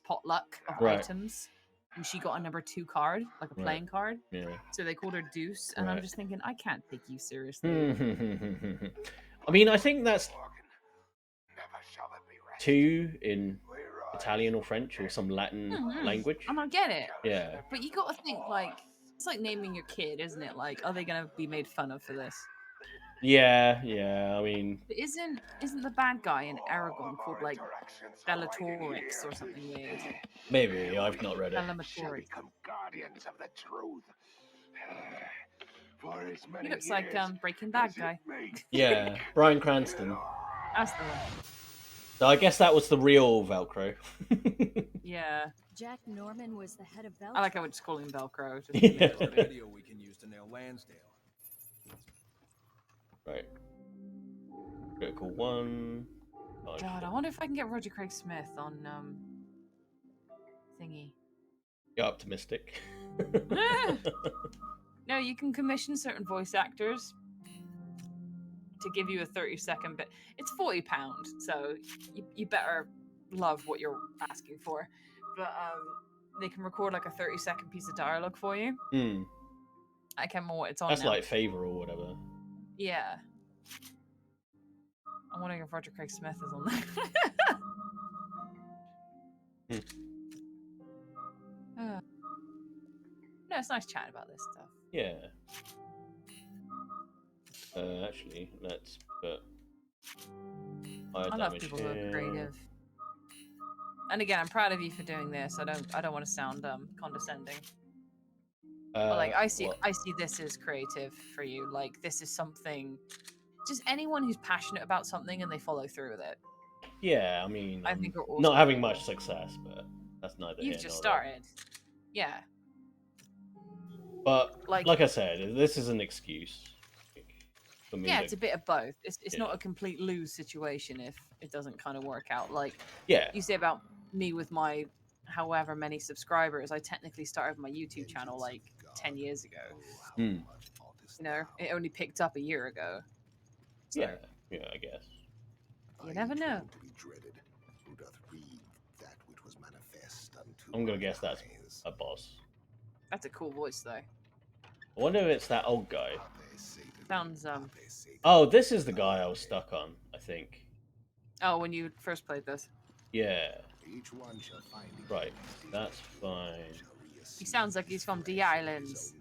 potluck of items. And she got a number 2 card, like a playing card. Yeah. So they called her Deuce, and I'm just thinking, I can't take you seriously. I mean, I think that's 2 in Italian or French or some Latin language. And I get it. Yeah. But you got to think, like, it's like naming your kid, isn't it? Like, are they gonna be made fun of for this? Yeah. I mean, But isn't the bad guy in Aragon called like Bellatrix or something weird? maybe I've not read it. Bellatrix. Guardians of the truth. He looks like Breaking Bad guy. Yeah, Bryan Cranston. That's the one. So I guess that was the real Velcro. Yeah. Jack Norman was the head of Velcro. I like how we're just calling him Velcro. Just Yeah. Video we can use to nail Lansdale. Right. Critical 1. God, I wonder if I can get Roger Craig Smith on thingy. You're optimistic. No, you can commission certain voice actors to give you a 30-second bit. It's £40, so you better love what you're asking for. But they can record like a 30-second piece of dialogue for you. Hmm. I can't remember what it's on That's now. like Favor or whatever. Yeah. I'm wondering if Roger Craig Smith is on there. No, it's nice chatting about this stuff. Yeah. Actually, let's put higher I love damage people who here. are creative. And again, I'm proud of you for doing this. I don't want to sound condescending. But like I see this as creative for you. Like this is something, just anyone who's passionate about something and they follow through with it. Yeah, I mean, I think are awesome not having people. much success, but that's neither You've here just nor there. started. Yeah. But like I said, this is an excuse for me. Yeah, it's a bit of both. It's not a complete lose situation if it doesn't kind of work out. Like you say about me with my however many subscribers, I technically started my YouTube channel like 10 years ago. Mm. You know, it only picked up a year ago. So, yeah, I guess. You never know. I'm gonna guess that's a boss. That's a cool voice, though. I wonder if it's that old guy. Sounds Oh, this is the guy I was stuck on, I think. Oh, when you first played this. Yeah. Right, that's fine. He sounds like he's from the islands.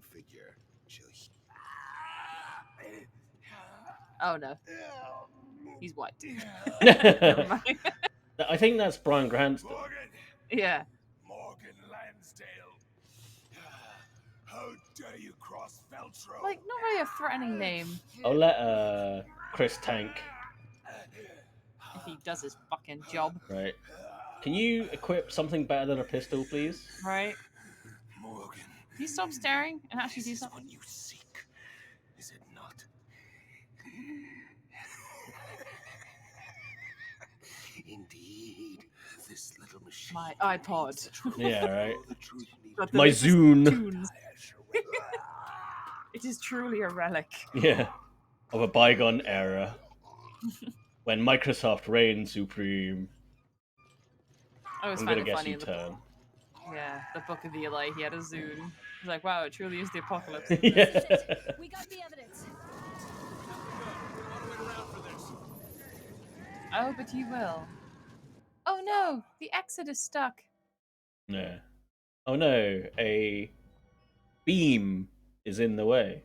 Oh no. He's white. Never mind. I think that's Bryan Cranston. Yeah. Morgan Lansdale. How dare you cross Veltro? Like, not really a threatening name. I'll let Chris tank. If he does his fucking job. Right. Can you equip something better than a pistol, please? Right. Morgan. Can you stop staring and actually do something? What you seek, is it not? Indeed, this little machine. My iPod. Yeah, right. But My Zune. Tunes. It is truly a relic. Yeah. Of a bygone era. When Microsoft reigned supreme. I always I'm find gonna it guess funny you in the turn. Yeah, the Book of Eli, he had a Zune. He's like, wow, it truly is the apocalypse. Yeah. We got the evidence. Oh, but you will. Oh no, the exit is stuck. Yeah. Oh no, a beam is in the way.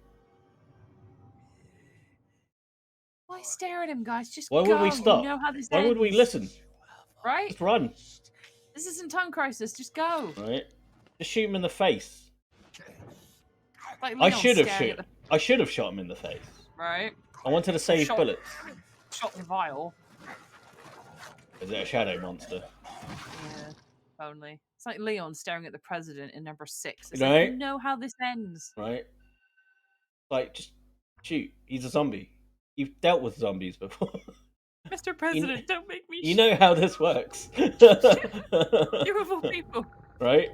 Why stare at him, guys? Just Why go. would we stop? You know how this Why would we ends. listen? Right? Just run. This isn't Tongue Crisis. Just go. Right? Just shoot him in the face. Like I Leon should have staring shot. at I should have shot him in the face. Right? I wanted to save Shot- bullets. Shot the vial. Is it a shadow monster? Yeah, only. It's like Leon staring at the president in number 6. It's Right? like, you know how this ends. Right? Like, just shoot. He's a zombie. You've dealt with zombies before. Mr. President, don't make me You know how this works. You of all people. Right?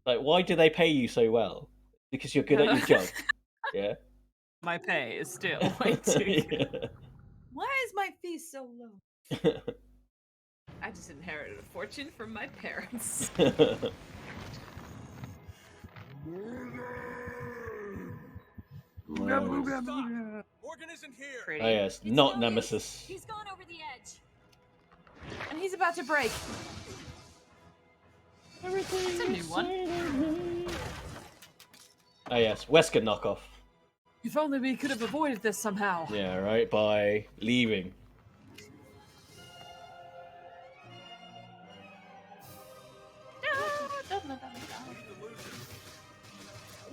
Like, why do they pay you so well? Because you're good at your job. Yeah? My pay is still way too good. Yeah. Why is my fee so low? I just inherited a fortune from my parents. Morgan isn't here. Pretty. Oh yes, not Nemesis. He's gone over the edge. And he's about to break. That's a new one. Oh yes, Wesker knockoff. If only we could have avoided this somehow. Yeah, right, by leaving.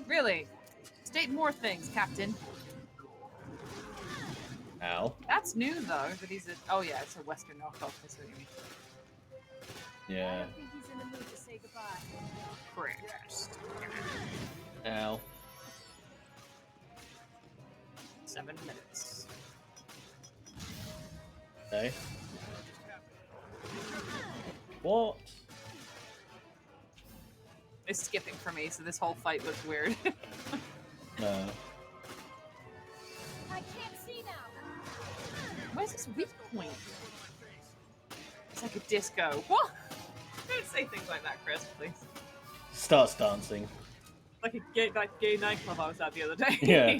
Really? State more things, Captain. Ow. That's new, though, that he's a... Oh, yeah, it's a Western knockoff. That's what you mean. Yeah. I think he's in the mood to say goodbye. Pressed. Ow. 7 minutes. No. What? It's skipping for me, so this whole fight looks weird. No. I can't see now. Where's this weak point? It's like a disco. What? Don't say things like that, Chris, please. Starts dancing. Like a gay nightclub I was at the other day. Yeah.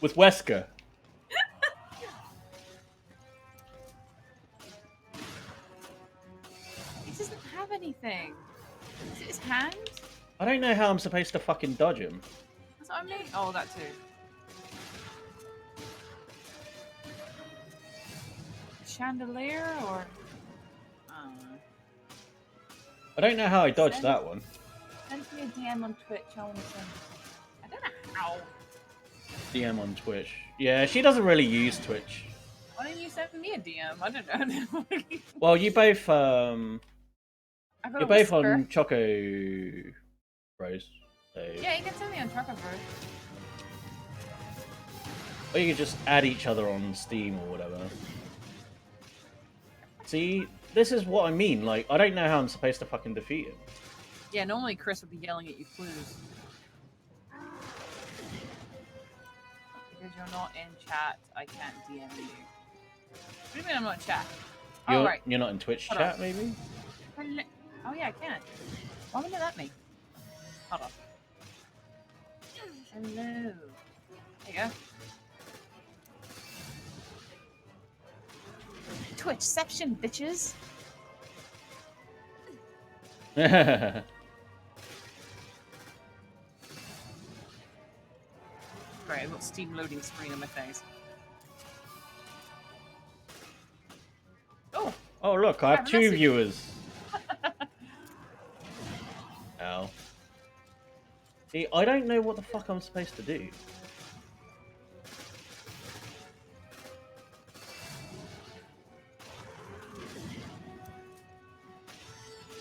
With Wesker. He doesn't have anything. Is it his hand? I don't know how I'm supposed to fucking dodge him. That's what I mean. Oh, that too. Chandelier or... I don't know. I don't know how I dodged that one. Send me a DM on Twitch. I want to send. I don't know how. DM on Twitch. Yeah, she doesn't really use Twitch. Why don't you send me a DM? I don't know. Well, you both you're both on whisper. Choco Bros. So... Yeah, you can send me on Trucker Bros. Or you can just add each other on Steam or whatever. See, this is what I mean. Like, I don't know how I'm supposed to fucking defeat him. Yeah, normally Chris would be yelling at you clues. Because you're not in chat, I can't DM you. What do you mean I'm not in chat? Oh, right. You're not in Twitch Hold chat, on. maybe? Oh, yeah, I can. Why wouldn't it let me? Hold on. Hello. There you go. Twitchception, bitches. Great, I've got Steam loading screen on my face. Oh! Oh, look, I have 2 viewers. Ow. See, I don't know what the fuck I'm supposed to do.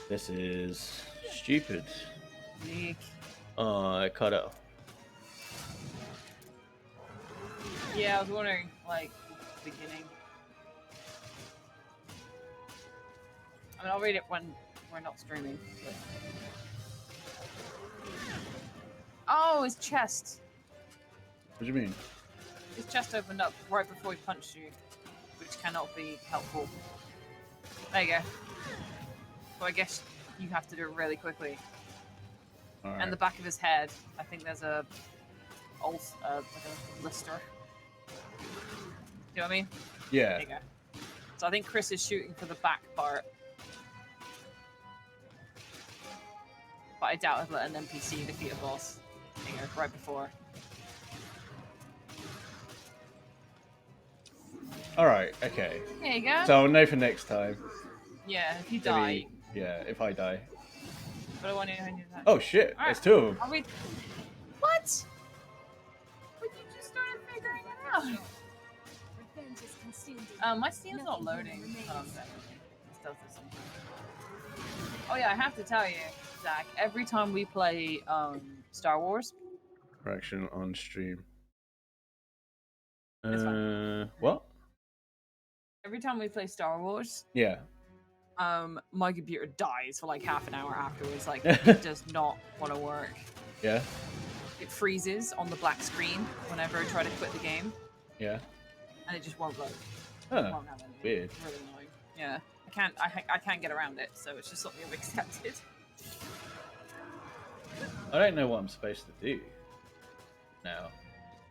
This is stupid. Eek. Oh, I cut it. Yeah, I was wondering, like, beginning. I mean, I'll read it when we're not streaming. But... Oh, his chest. What do you mean? His chest opened up right before he punched you, which cannot be helpful. There you go. So I guess you have to do it really quickly. All right. And the back of his head, I think there's a like a blister. Do you know what I mean? Yeah. There you go. So I think Chris is shooting for the back part. But I doubt he'll let an NPC defeat a boss. There you go, right before. Alright, okay. There you go. So I'll know for next time. Yeah, if you Maybe, die. yeah, if I die. But I want you to do that. Oh shit, All right. there's 2 of them. Are we... What? But you just started figuring it out. Revenge is consumed. My Steam's not loading. This does this sometimes. Oh yeah, I have to tell you, Zach, every time we play Star Wars... Correction on stream. It's fine. What? Every time we play Star Wars, Yeah. my computer dies for like half an hour afterwards. Like, it does not want to work. Yeah. It freezes on the black screen whenever I try to quit the game. Yeah. And it just won't load. Huh. It won't have anything. Weird. It's really annoying. Yeah. I can't get around it, so it's just something I've accepted. I don't know what I'm supposed to do now.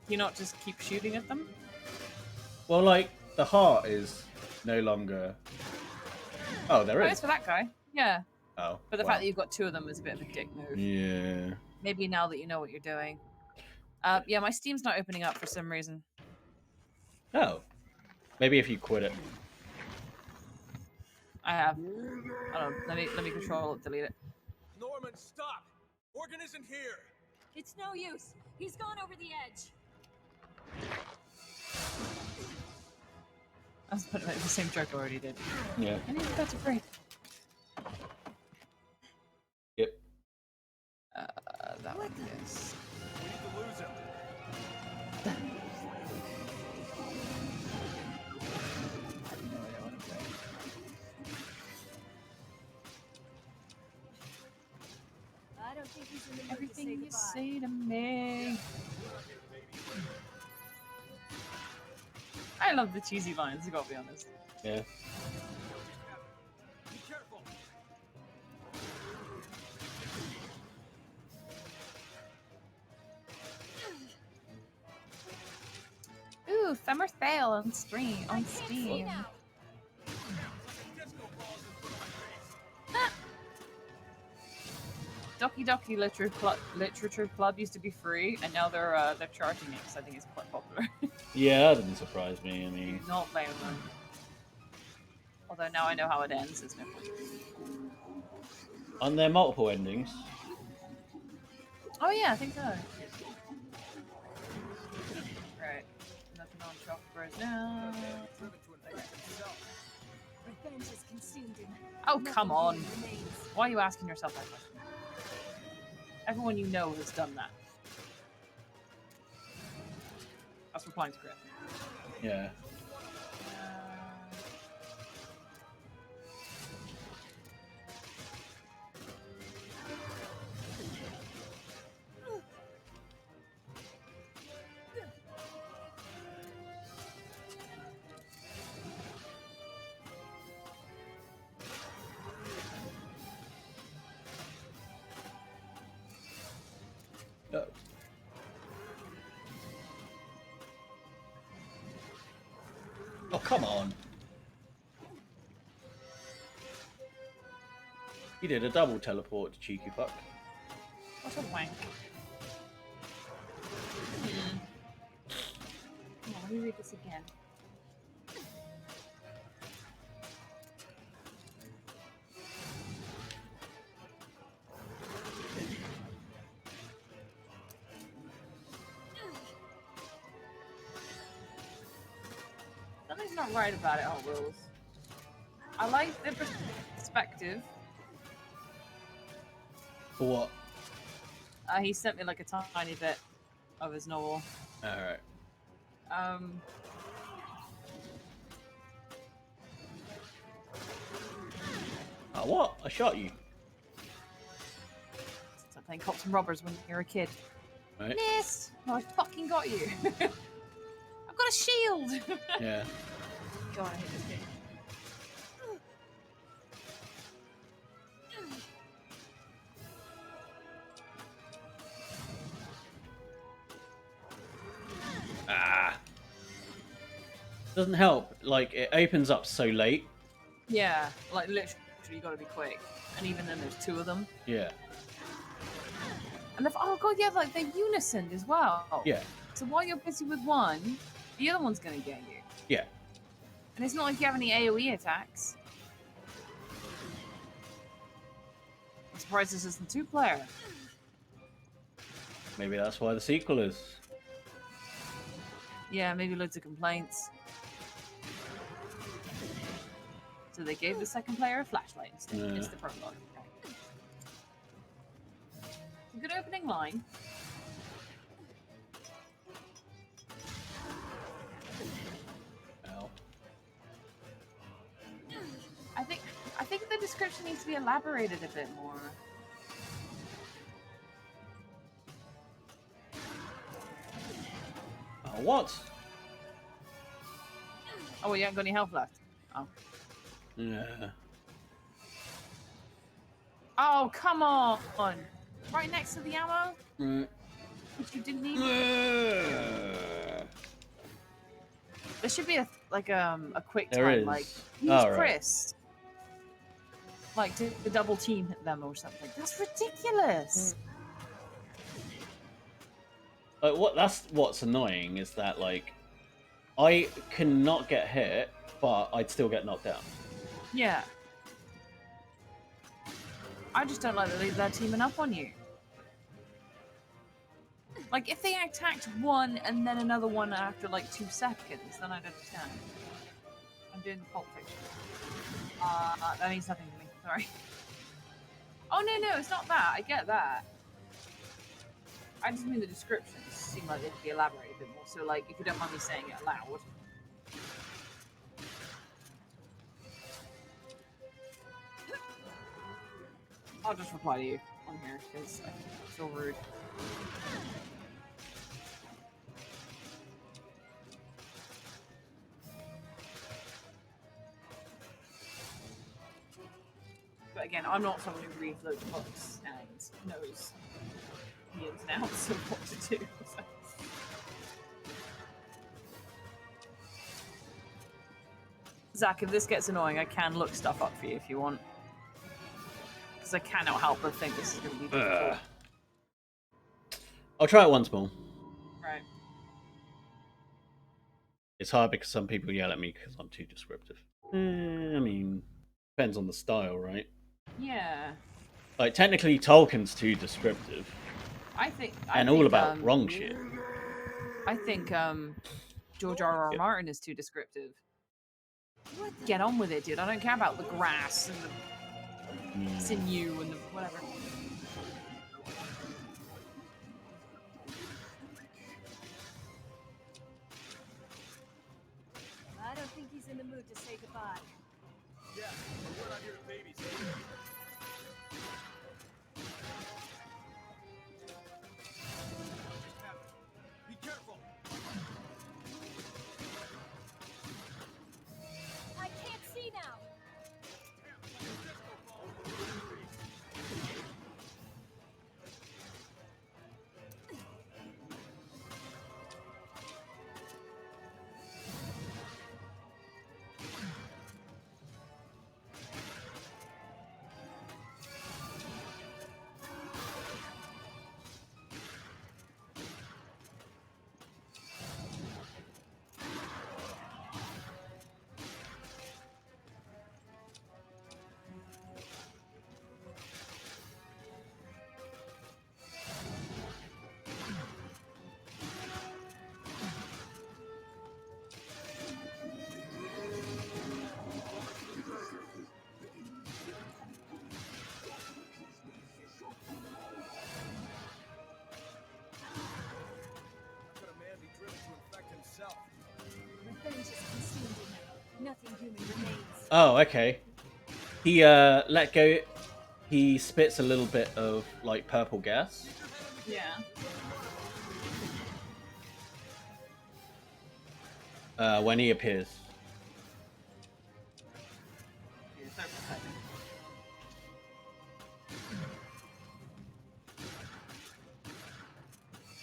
You not just keep shooting at them? Well, like, the heart is no longer... Oh, there is. It's for that guy. Yeah. Oh. But the wow. fact that you've got 2 of them is a bit of a dick move. Yeah. Maybe now that you know what you're doing. Yeah, my Steam's not opening up for some reason. Oh. Maybe if you quit it. I have. Hold on, let me control it, delete it. Norman, stop! Morgan isn't here! It's no use. He's gone over the edge. I was putting the same joke I already did. Yeah. I need to go to break. Yep. That one, yes. We need to lose him. Everything you say to me. I love the cheesy lines, I gotta be honest. Yeah. Be careful. Ooh, summer sale on Steam. On Steam. Doki Doki Literature Club used to be free, and now they're charging it because I think it's quite popular. Yeah, that didn't surprise me. I mean, Do not blame them. Although now I know how it ends, there's no point. aren't there multiple endings? Oh yeah, I think so. Right, nothing on Chopper's now. Revenge is consumed in. Oh come on! Nothing remains. Why are you asking yourself that question? Everyone you know has done that. That's replying to Griff. Yeah. Oh, come on. He did a double teleport, cheeky fuck. What a wank. Come on, let me read this again. Something's not right about it, Hot Wheels. I like the perspective. For what? He sent me like a tiny bit of his novel. Alright. Oh, what? I shot you. It's like playing cops and robbers when you're a kid. Right. Miss! Oh, I fucking got you. I've got a shield! Yeah. God, I hate this game. Ah. Doesn't help. Like, it opens up so late. Yeah, like literally you gotta be quick. And even then there's two of them. Yeah. And oh god, yeah, like they're unisoned as well. Yeah. So while you're busy with one, the other one's gonna get you. Yeah. And it's not like you have any AoE attacks. I'm surprised this isn't two-player. Maybe that's why the sequel is. Yeah, maybe loads of complaints. So they gave the second player a flashlight instead. Yeah. It's the prologue. Okay. It's a good opening line. Ow. I think the description needs to be elaborated a bit more. Oh, what? Oh, well, you haven't got any health left. Oh. Yeah. Oh, come on! Right next to the ammo? Right. Which you didn't need? There should be a quick There time, is. like, use Oh, right. Chris. Like, to double team them or something. That's ridiculous! Like, that's what's annoying is that, like, I cannot get hit, but I'd still get knocked down. Yeah. I just don't like that they're teaming up on you. Like, if they attacked one and then another one after, like, 2 seconds, then I'd understand. I'm doing Pulp Fiction. That means nothing to me. Sorry. Oh, no, it's not that. I get that. I just mean the descriptions seem like they could be elaborated a bit more. So, like, if you don't mind me saying it aloud. I'll just reply to you on here because I feel rude. But again, I'm not someone who reads loads of books and knows the ins and outs of what to do. So. Zach, if this gets annoying, I can look stuff up for you if you want. Because I cannot help but think this is going to be difficult. I'll try it once more. Right. It's hard because some people yell at me because I'm too descriptive. I mean, depends on the style, right? Yeah. Like, technically, Tolkien's too descriptive. I think all about wrong shit. I think George R.R. Martin is too descriptive. Get on with it, dude. I don't care about the grass and the sinew and the whatever. I don't think he's in the mood to say goodbye. Yeah, but we're not here to babysit. Be careful. I can't see now. Nothing human remains. Oh, okay. He let go. He spits a little bit of like purple gas. Yeah. When he appears.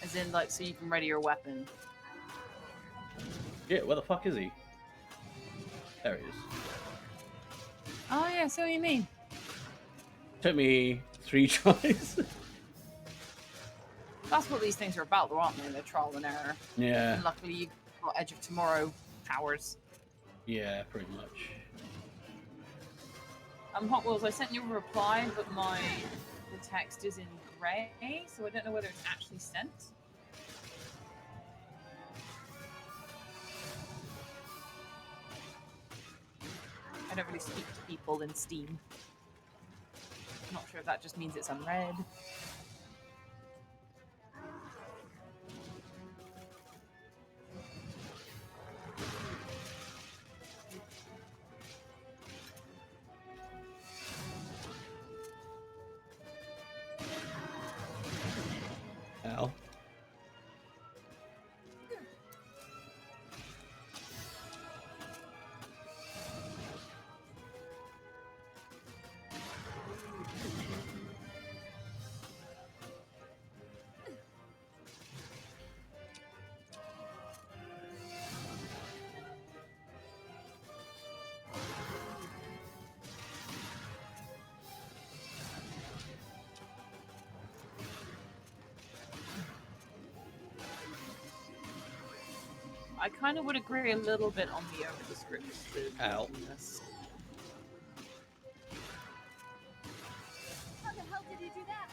As in, like, so you can ready your weapon. Yeah, where the fuck is he? There he is. Oh yeah, so what you mean? Took me 3 tries. That's what these things are about, though, aren't they? They're trial and error. Yeah. And luckily, you got Edge of Tomorrow powers. Yeah, pretty much. Hot Wheels, I sent you a reply, but the text is in grey, so I don't know whether it's actually sent. I don't really speak to people in Steam. I'm not sure if that just means it's unread. Ow. I kind of would agree a little bit on the over-description. Ow. How the hell did he do that?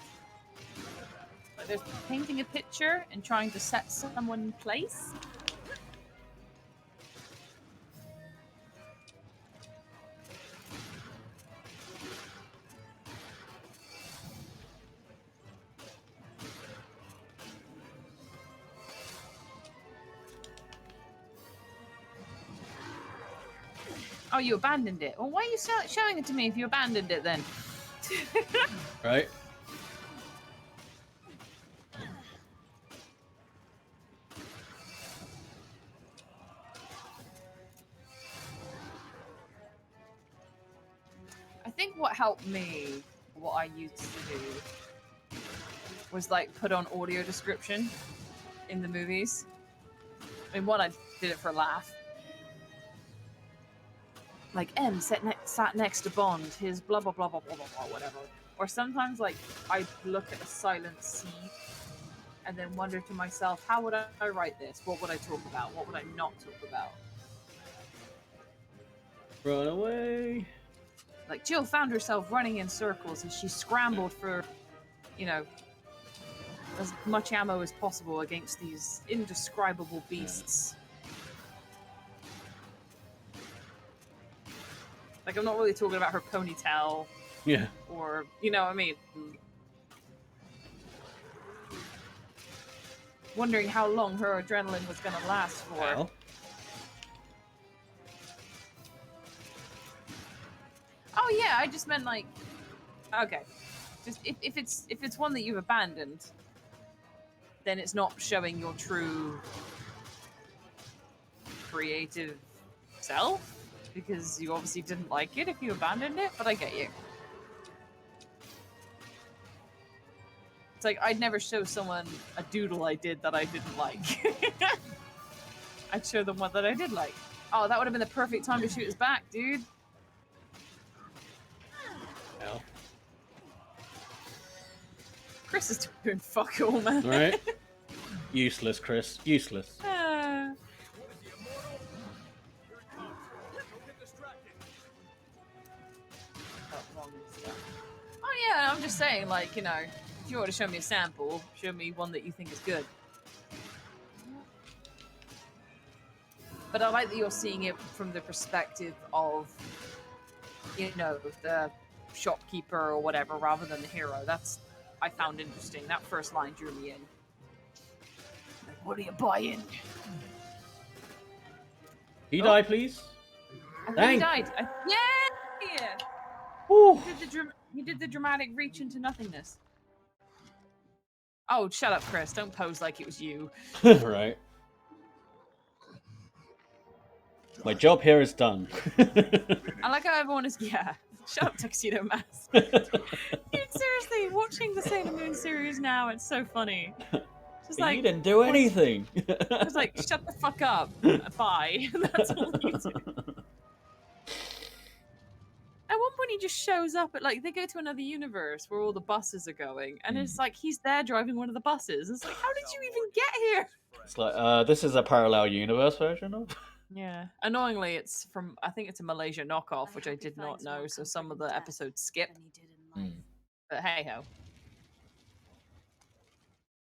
Like, there's painting a picture and trying to set someone in place. Oh, you abandoned it. Well, why are you showing it to me if you abandoned it then? Right? think what helped me, what I used to do, was like put on audio description in the movies. I mean, one, I did it for a laugh. Like, M sat next to Bond, his blah blah blah blah blah blah blah, whatever. Or sometimes, like, I'd look at a silent scene and then wonder to myself, how would I write this? What would I talk about? What would I not talk about? Run away. Like, Jill found herself running in circles as she scrambled for, you know, as much ammo as possible against these indescribable beasts. Like, I'm not really talking about her ponytail. Yeah. Or, you know what I mean? Wondering how long her adrenaline was going to last for. Well. Oh yeah, I just meant like, okay, just if it's one that you've abandoned, then it's not showing your true creative self, because you obviously didn't like it if you abandoned it. But I get you. It's like I'd never show someone a doodle I did that I didn't like. I'd show them one that I did like. Oh, that would have been the perfect time to shoot his back, dude. Hell. Chris is doing fuck all, man. Right? Useless, Chris. Useless. Oh yeah, I'm just saying, like, you know, if you want to show me a sample, show me one that you think is good. But I like that you're seeing it from the perspective of, you know, the shopkeeper or whatever, rather than the hero. That's, I found interesting. That first line drew me in. Like, what are you buying? He die, please. I think he died. Yeah! Ooh. He did the dramatic reach into nothingness. Oh, shut up, Chris. Don't pose like it was you. Right. My job here is done. I like how everyone is... Yeah. Shut up, Tuxedo Mask. Dude, seriously, watching the Sailor Moon series now, it's so funny. Just like, you didn't do anything. It's like, shut the fuck up. Bye. That's all you do. At one point, he just shows up at, like, they go to another universe where all the buses are going, and it's like, he's there driving one of the buses. It's like, how did you even get here? It's like, this is a parallel universe version of. Yeah. Annoyingly, it's from, I think it's a Malaysia knockoff, which I did not know, so some of the episodes skip. But hey ho.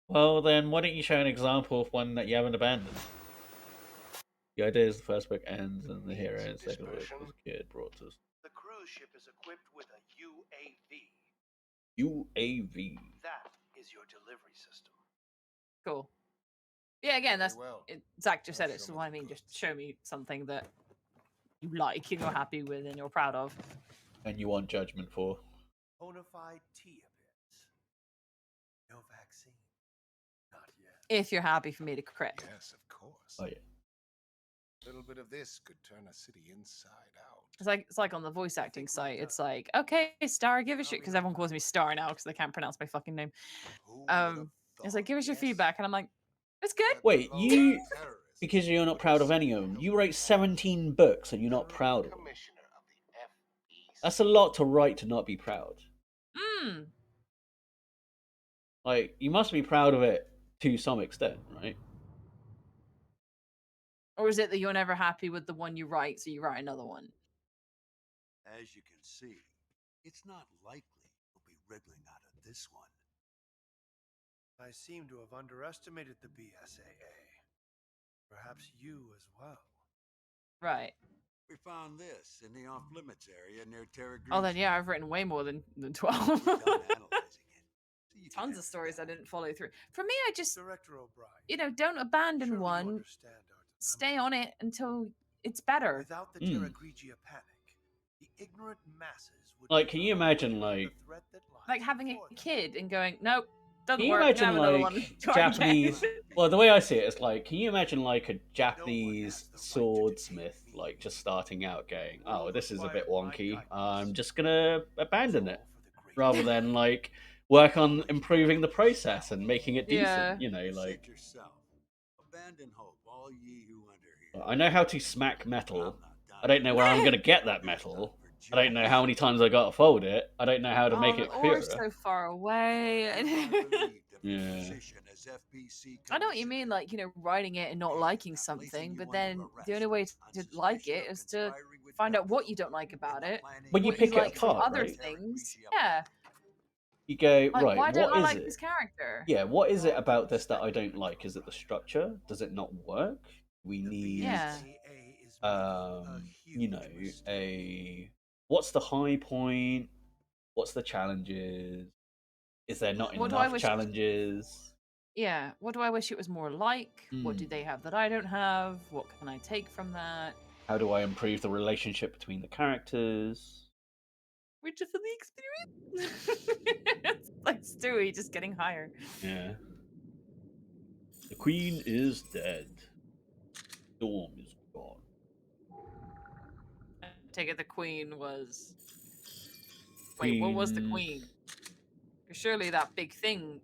Well, then, why don't you show an example of one that you haven't abandoned? The idea is the first book ends and the hero in the second book was a kid brought to us. The cruise ship is equipped with a UAV. UAV. That is your delivery system. Cool. Yeah, again, that's Zach just said it, so I mean, just show me something that you like and you're happy with and you're proud of. And you want judgment for. Bonafide tea appearance. No vaccine. Not yet. If you're happy for me to crit. Yes, of course. Oh yeah. A little bit of this could turn a city inside out. It's like on the voice acting site. It's like, okay, Star, give a shit, because everyone calls me Star now because they can't pronounce my fucking name. It's like, give us your feedback, and I'm like, it's good. Wait, you, because you're not proud of any of them, you wrote 17 books and you're not proud of them. That's a lot to write to not be proud. Like, you must be proud of it to some extent, right? Or is it that you're never happy with the one you write, so you write another one? As you can see, it's not likely we'll be wriggling out of this one. I seem to have underestimated the BSAA. Perhaps you as well. Right. We found this in the off-limits area near Terra. Oh, then yeah, I've written way more than 12. Tons of stories I didn't follow through. For me, I just, Director O'Brien, you know, don't abandon one. Stay on it until it's better. Without the Terra Grigia panic, the ignorant masses would like, can you imagine, like having a kid and going, nope, Doesn't Can you work. imagine Have another one. like Try Japanese? again. Well, the way I see it is like, can you imagine like a Japanese swordsmith like just starting out, going, "Oh, this is a bit wonky. I'm just gonna abandon it," rather than like work on improving the process and making it decent. Yeah. You know, You like said yourself. Abandon hope, all ye who enter here. I know how to smack metal. I don't know where I'm gonna get that metal. I don't know how many times I gotta fold it. I don't know how to make Oh, it the ore's purer. so far away. Yeah. I know what you mean, like, you know, writing it and not liking something, but then the only way to like it is to find out what you don't like about it. When you what pick you it like from apart, other right? things. Yeah. You go, Like, right, why don't what I is like it? this character? Yeah, what is it about this that I don't like? Is it the structure? Does it not work? We need, Yeah. you know, a what's the high point? What's the challenges? Is there not What do I enough wish? challenges? Yeah. What do I wish it was more like? What do Hmm. they have that I don't have? What can I take from that? How do I improve the relationship between the characters? Richer for the experience. It's like Stewie just getting higher. Yeah. The queen is dead. Storm is gone. I take it the queen was. Wait, what was the queen? 'Cause surely that big thing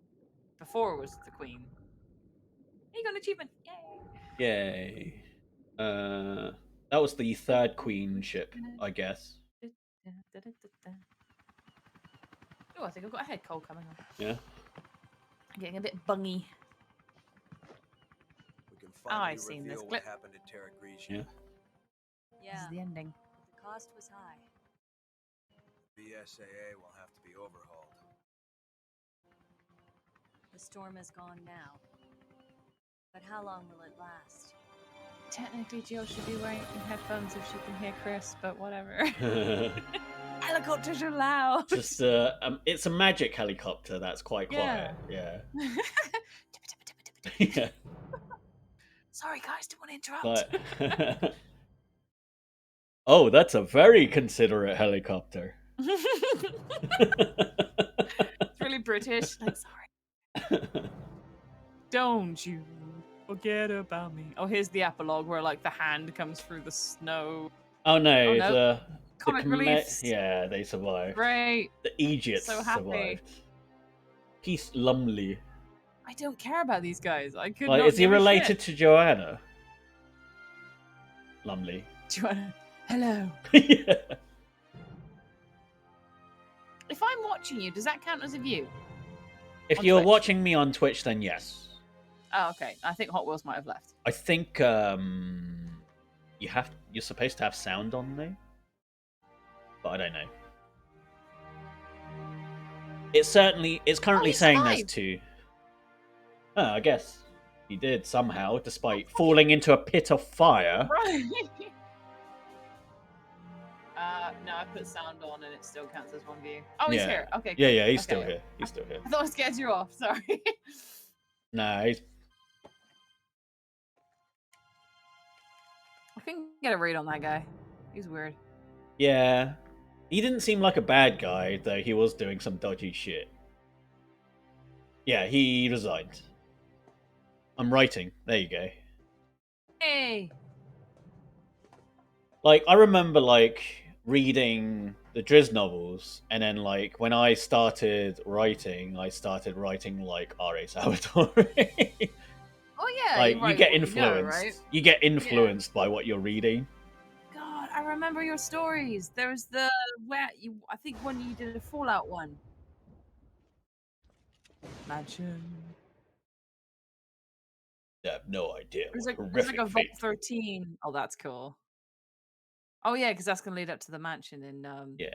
before was the queen. Hey, you got an achievement! Yay! Yay. That was the third queen ship, I guess. Oh, I think I've got a head cold coming on. Yeah. I'm getting a bit bungy. We can I've finally seen this reveal clip. what happened at Starkyrie. Yeah. This is the ending. The cost was high. BSAA will have to be overhauled. The storm is gone now. But how long will it last? Technically, Jill should be wearing headphones if she can hear Chris, but whatever. Helicopters are loud. Just it's a magic helicopter that's quite quiet. Yeah. Yeah. Sorry, guys, don't want to interrupt. But oh, that's a very considerate helicopter. It's really British. Like, sorry. Don't you forget about me. Oh, here's the epilogue where like the hand comes through the snow. Oh no, Oh, no. the Comic reliefs. Yeah, they survived. Great. The Egypts So happy. survived. Peace Lumley. I don't care about these guys. I could Like, not is he give a related shit. to Joanna? Lumley. Joanna, hello. Yeah. If I'm watching you, does that count as a view? If On you're Twitch? watching me on Twitch, then yes. Oh, okay. I think Hot Wheels might have left. I think you're supposed to have sound on though, but I don't know. It's currently he's saying alive. there's two. Oh, I guess he did somehow, despite falling into a pit of fire. Right. No, I put sound on and it still counts as one view. Oh, he's Yeah. here. Okay. Yeah, cool. yeah, he's Okay. still here. He's still here. I thought I scared you off. Sorry. Nah, he's I couldn't get a read on that guy. He's weird. yeah. He didn't seem like a bad guy, though he was doing some dodgy shit. Yeah, he resigned. I'm writing. There you go. Hey. Like, I remember, like, reading the Driz novels, and then, like, when I started writing, like, R.A. Salvatore. Oh yeah. Like, you write get what influenced. You know, right? You get influenced by what you're reading. God, I remember your stories. There's the I think when you did a Fallout one. Mansion. I have no idea. There's What like horrific a Vault fate. 13. Oh, that's cool. Oh yeah, because that's gonna lead up to the mansion in Yeah.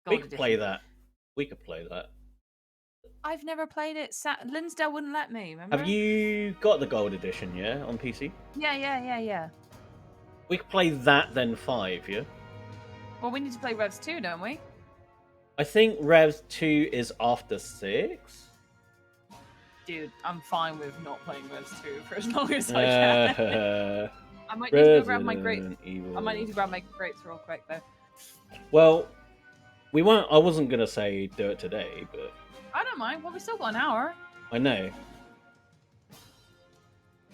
Gold We could play Edition. that. We could play that. I've never played it. Linsdale wouldn't let me. Remember? Have you got the gold edition, yeah, on PC? Yeah. We could play that, then 5, yeah? Well, we need to play Revs 2, don't we? I think Revs 2 is after 6. Dude, I'm fine with not playing Revs 2 for as long as I can. I might need to go grab my grape. I might need to grab my grapes real quick though. Well, I wasn't gonna say do it today, but I don't don't mind. Well, we still got an hour. I know.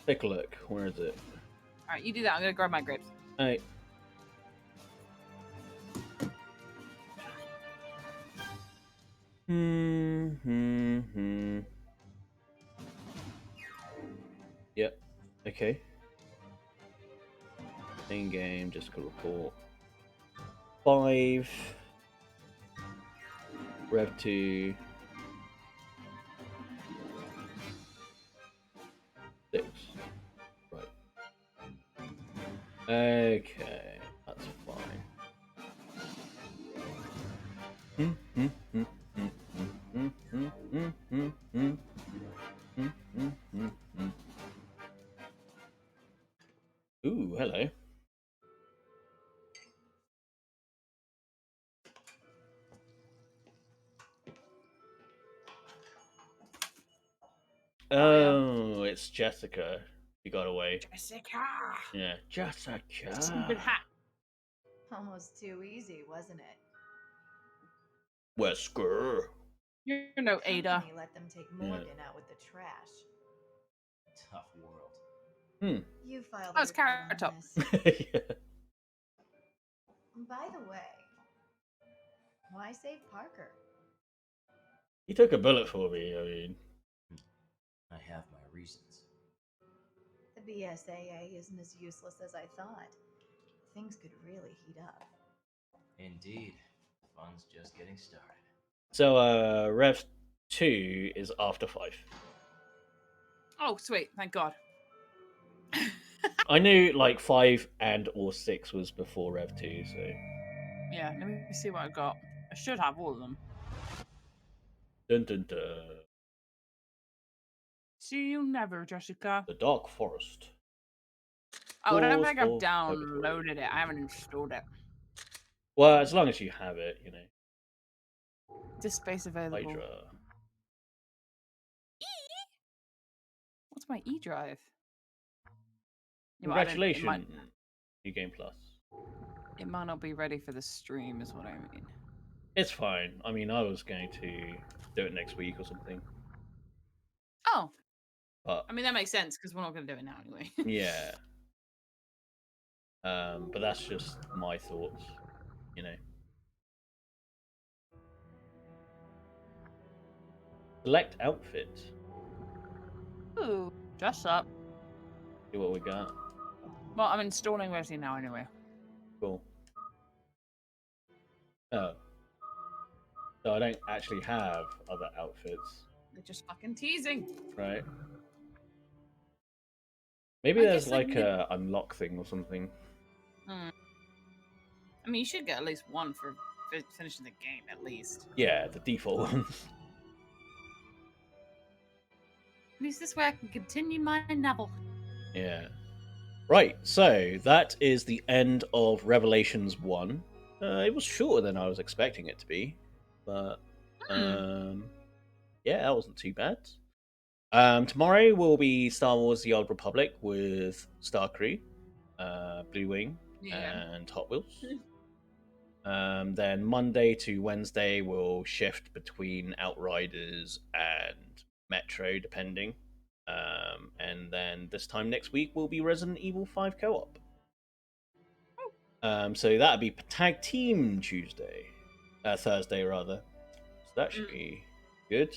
Take a look. Where is it? All right, you do that. I'm gonna grab my grapes. All right. Yep. Okay. In game, just go report. 5. Rev 2. 6. Right. Okay, that's fine. Ooh, hello. Oh, it's Jessica. You got away. Jessica. Yeah, Jessica. Stupid hat. Almost too easy, wasn't it? Wesker. You're no Ada. Company let them take Morgan out with the trash. Tough world. You filed. Oh, it's Carrot Top. Yeah. By the way, why save Parker? He took a bullet for me. I mean, I have my reasons. The BSAA isn't as useless as I thought. Things could really heat up. Indeed. The fun's just getting started. so Rev 2 is after 5. Oh, sweet. Thank God. I knew like 5 and or 6 was before Rev 2, so. Yeah, let me see what I got. I should have all of them. Dun dun dun. See you never, Jessica. The Dark Forest. Oh, I don't Doors think I've of downloaded it. I haven't installed it. Well, as long as you have it, you know. Disk space available. Hydra. What's my E drive? You know, I don't- Congratulations, New Game Plus. It might not be ready for the stream, is what I mean. It's fine. I mean, I was going to do it next week or something. Oh. But I mean, that makes sense because we're not going to do it now anyway. yeah. But that's just my thoughts, you know. Select outfit. Ooh, dress up. See what we got. Well, I'm installing Resi now anyway. Cool. Oh. So I don't actually have other outfits. They're just fucking teasing. Right. Maybe I there's guess, like a unlock thing or something. I mean, you should get at least one for finishing the game, at least. Yeah, the default ones. At least this way I can continue my novel. Yeah. Right, so that is the end of Revelations 1. It was shorter than I was expecting it to be, but yeah, that wasn't too bad. Tomorrow will be Star Wars The Old Republic with Starkyrie, Blue Wing, and Hot Wheels. Then Monday to Wednesday will shift between Outriders and Metro, depending. And then this time next week will be Resident Evil 5 co-op. So that'll be Tag Team Thursday rather. So that should be good.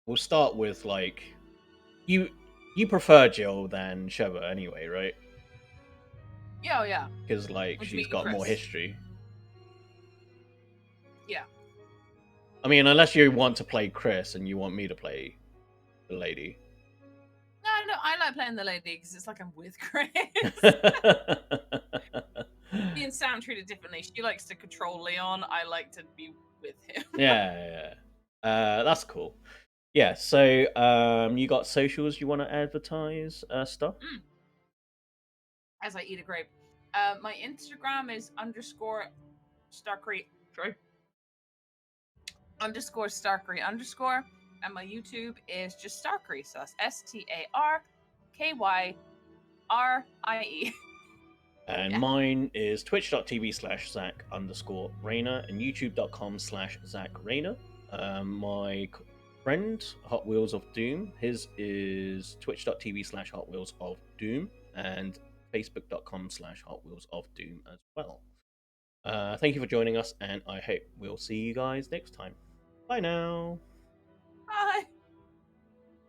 We'll start with like you prefer Jill than Sheva anyway, right? Yeah, yeah. Because like she's got more history. Yeah. I mean, unless you want to play Chris and you want me to play the lady. No, I like playing the lady because it's like I'm with Chris. Me and Sam treat it differently. She likes to control Leon. I like to be with him. yeah. That's cool. Yeah, so you got socials you want to advertise stuff? As I eat a grape. My Instagram is _Starkyrie. Sorry. _Starkyrie_. And my YouTube is just Starkyrie. So that's StarKYRIE. And mine is twitch.tv/Zach_Rainer and youtube.com/Zach Rainer. My friend, Hot Wheels of Doom. His is twitch.tv/Hot Wheels of Doom and facebook.com/Hot Wheels of Doom as well. Thank you for joining us, and I hope we'll see you guys next time. Bye now. Bye.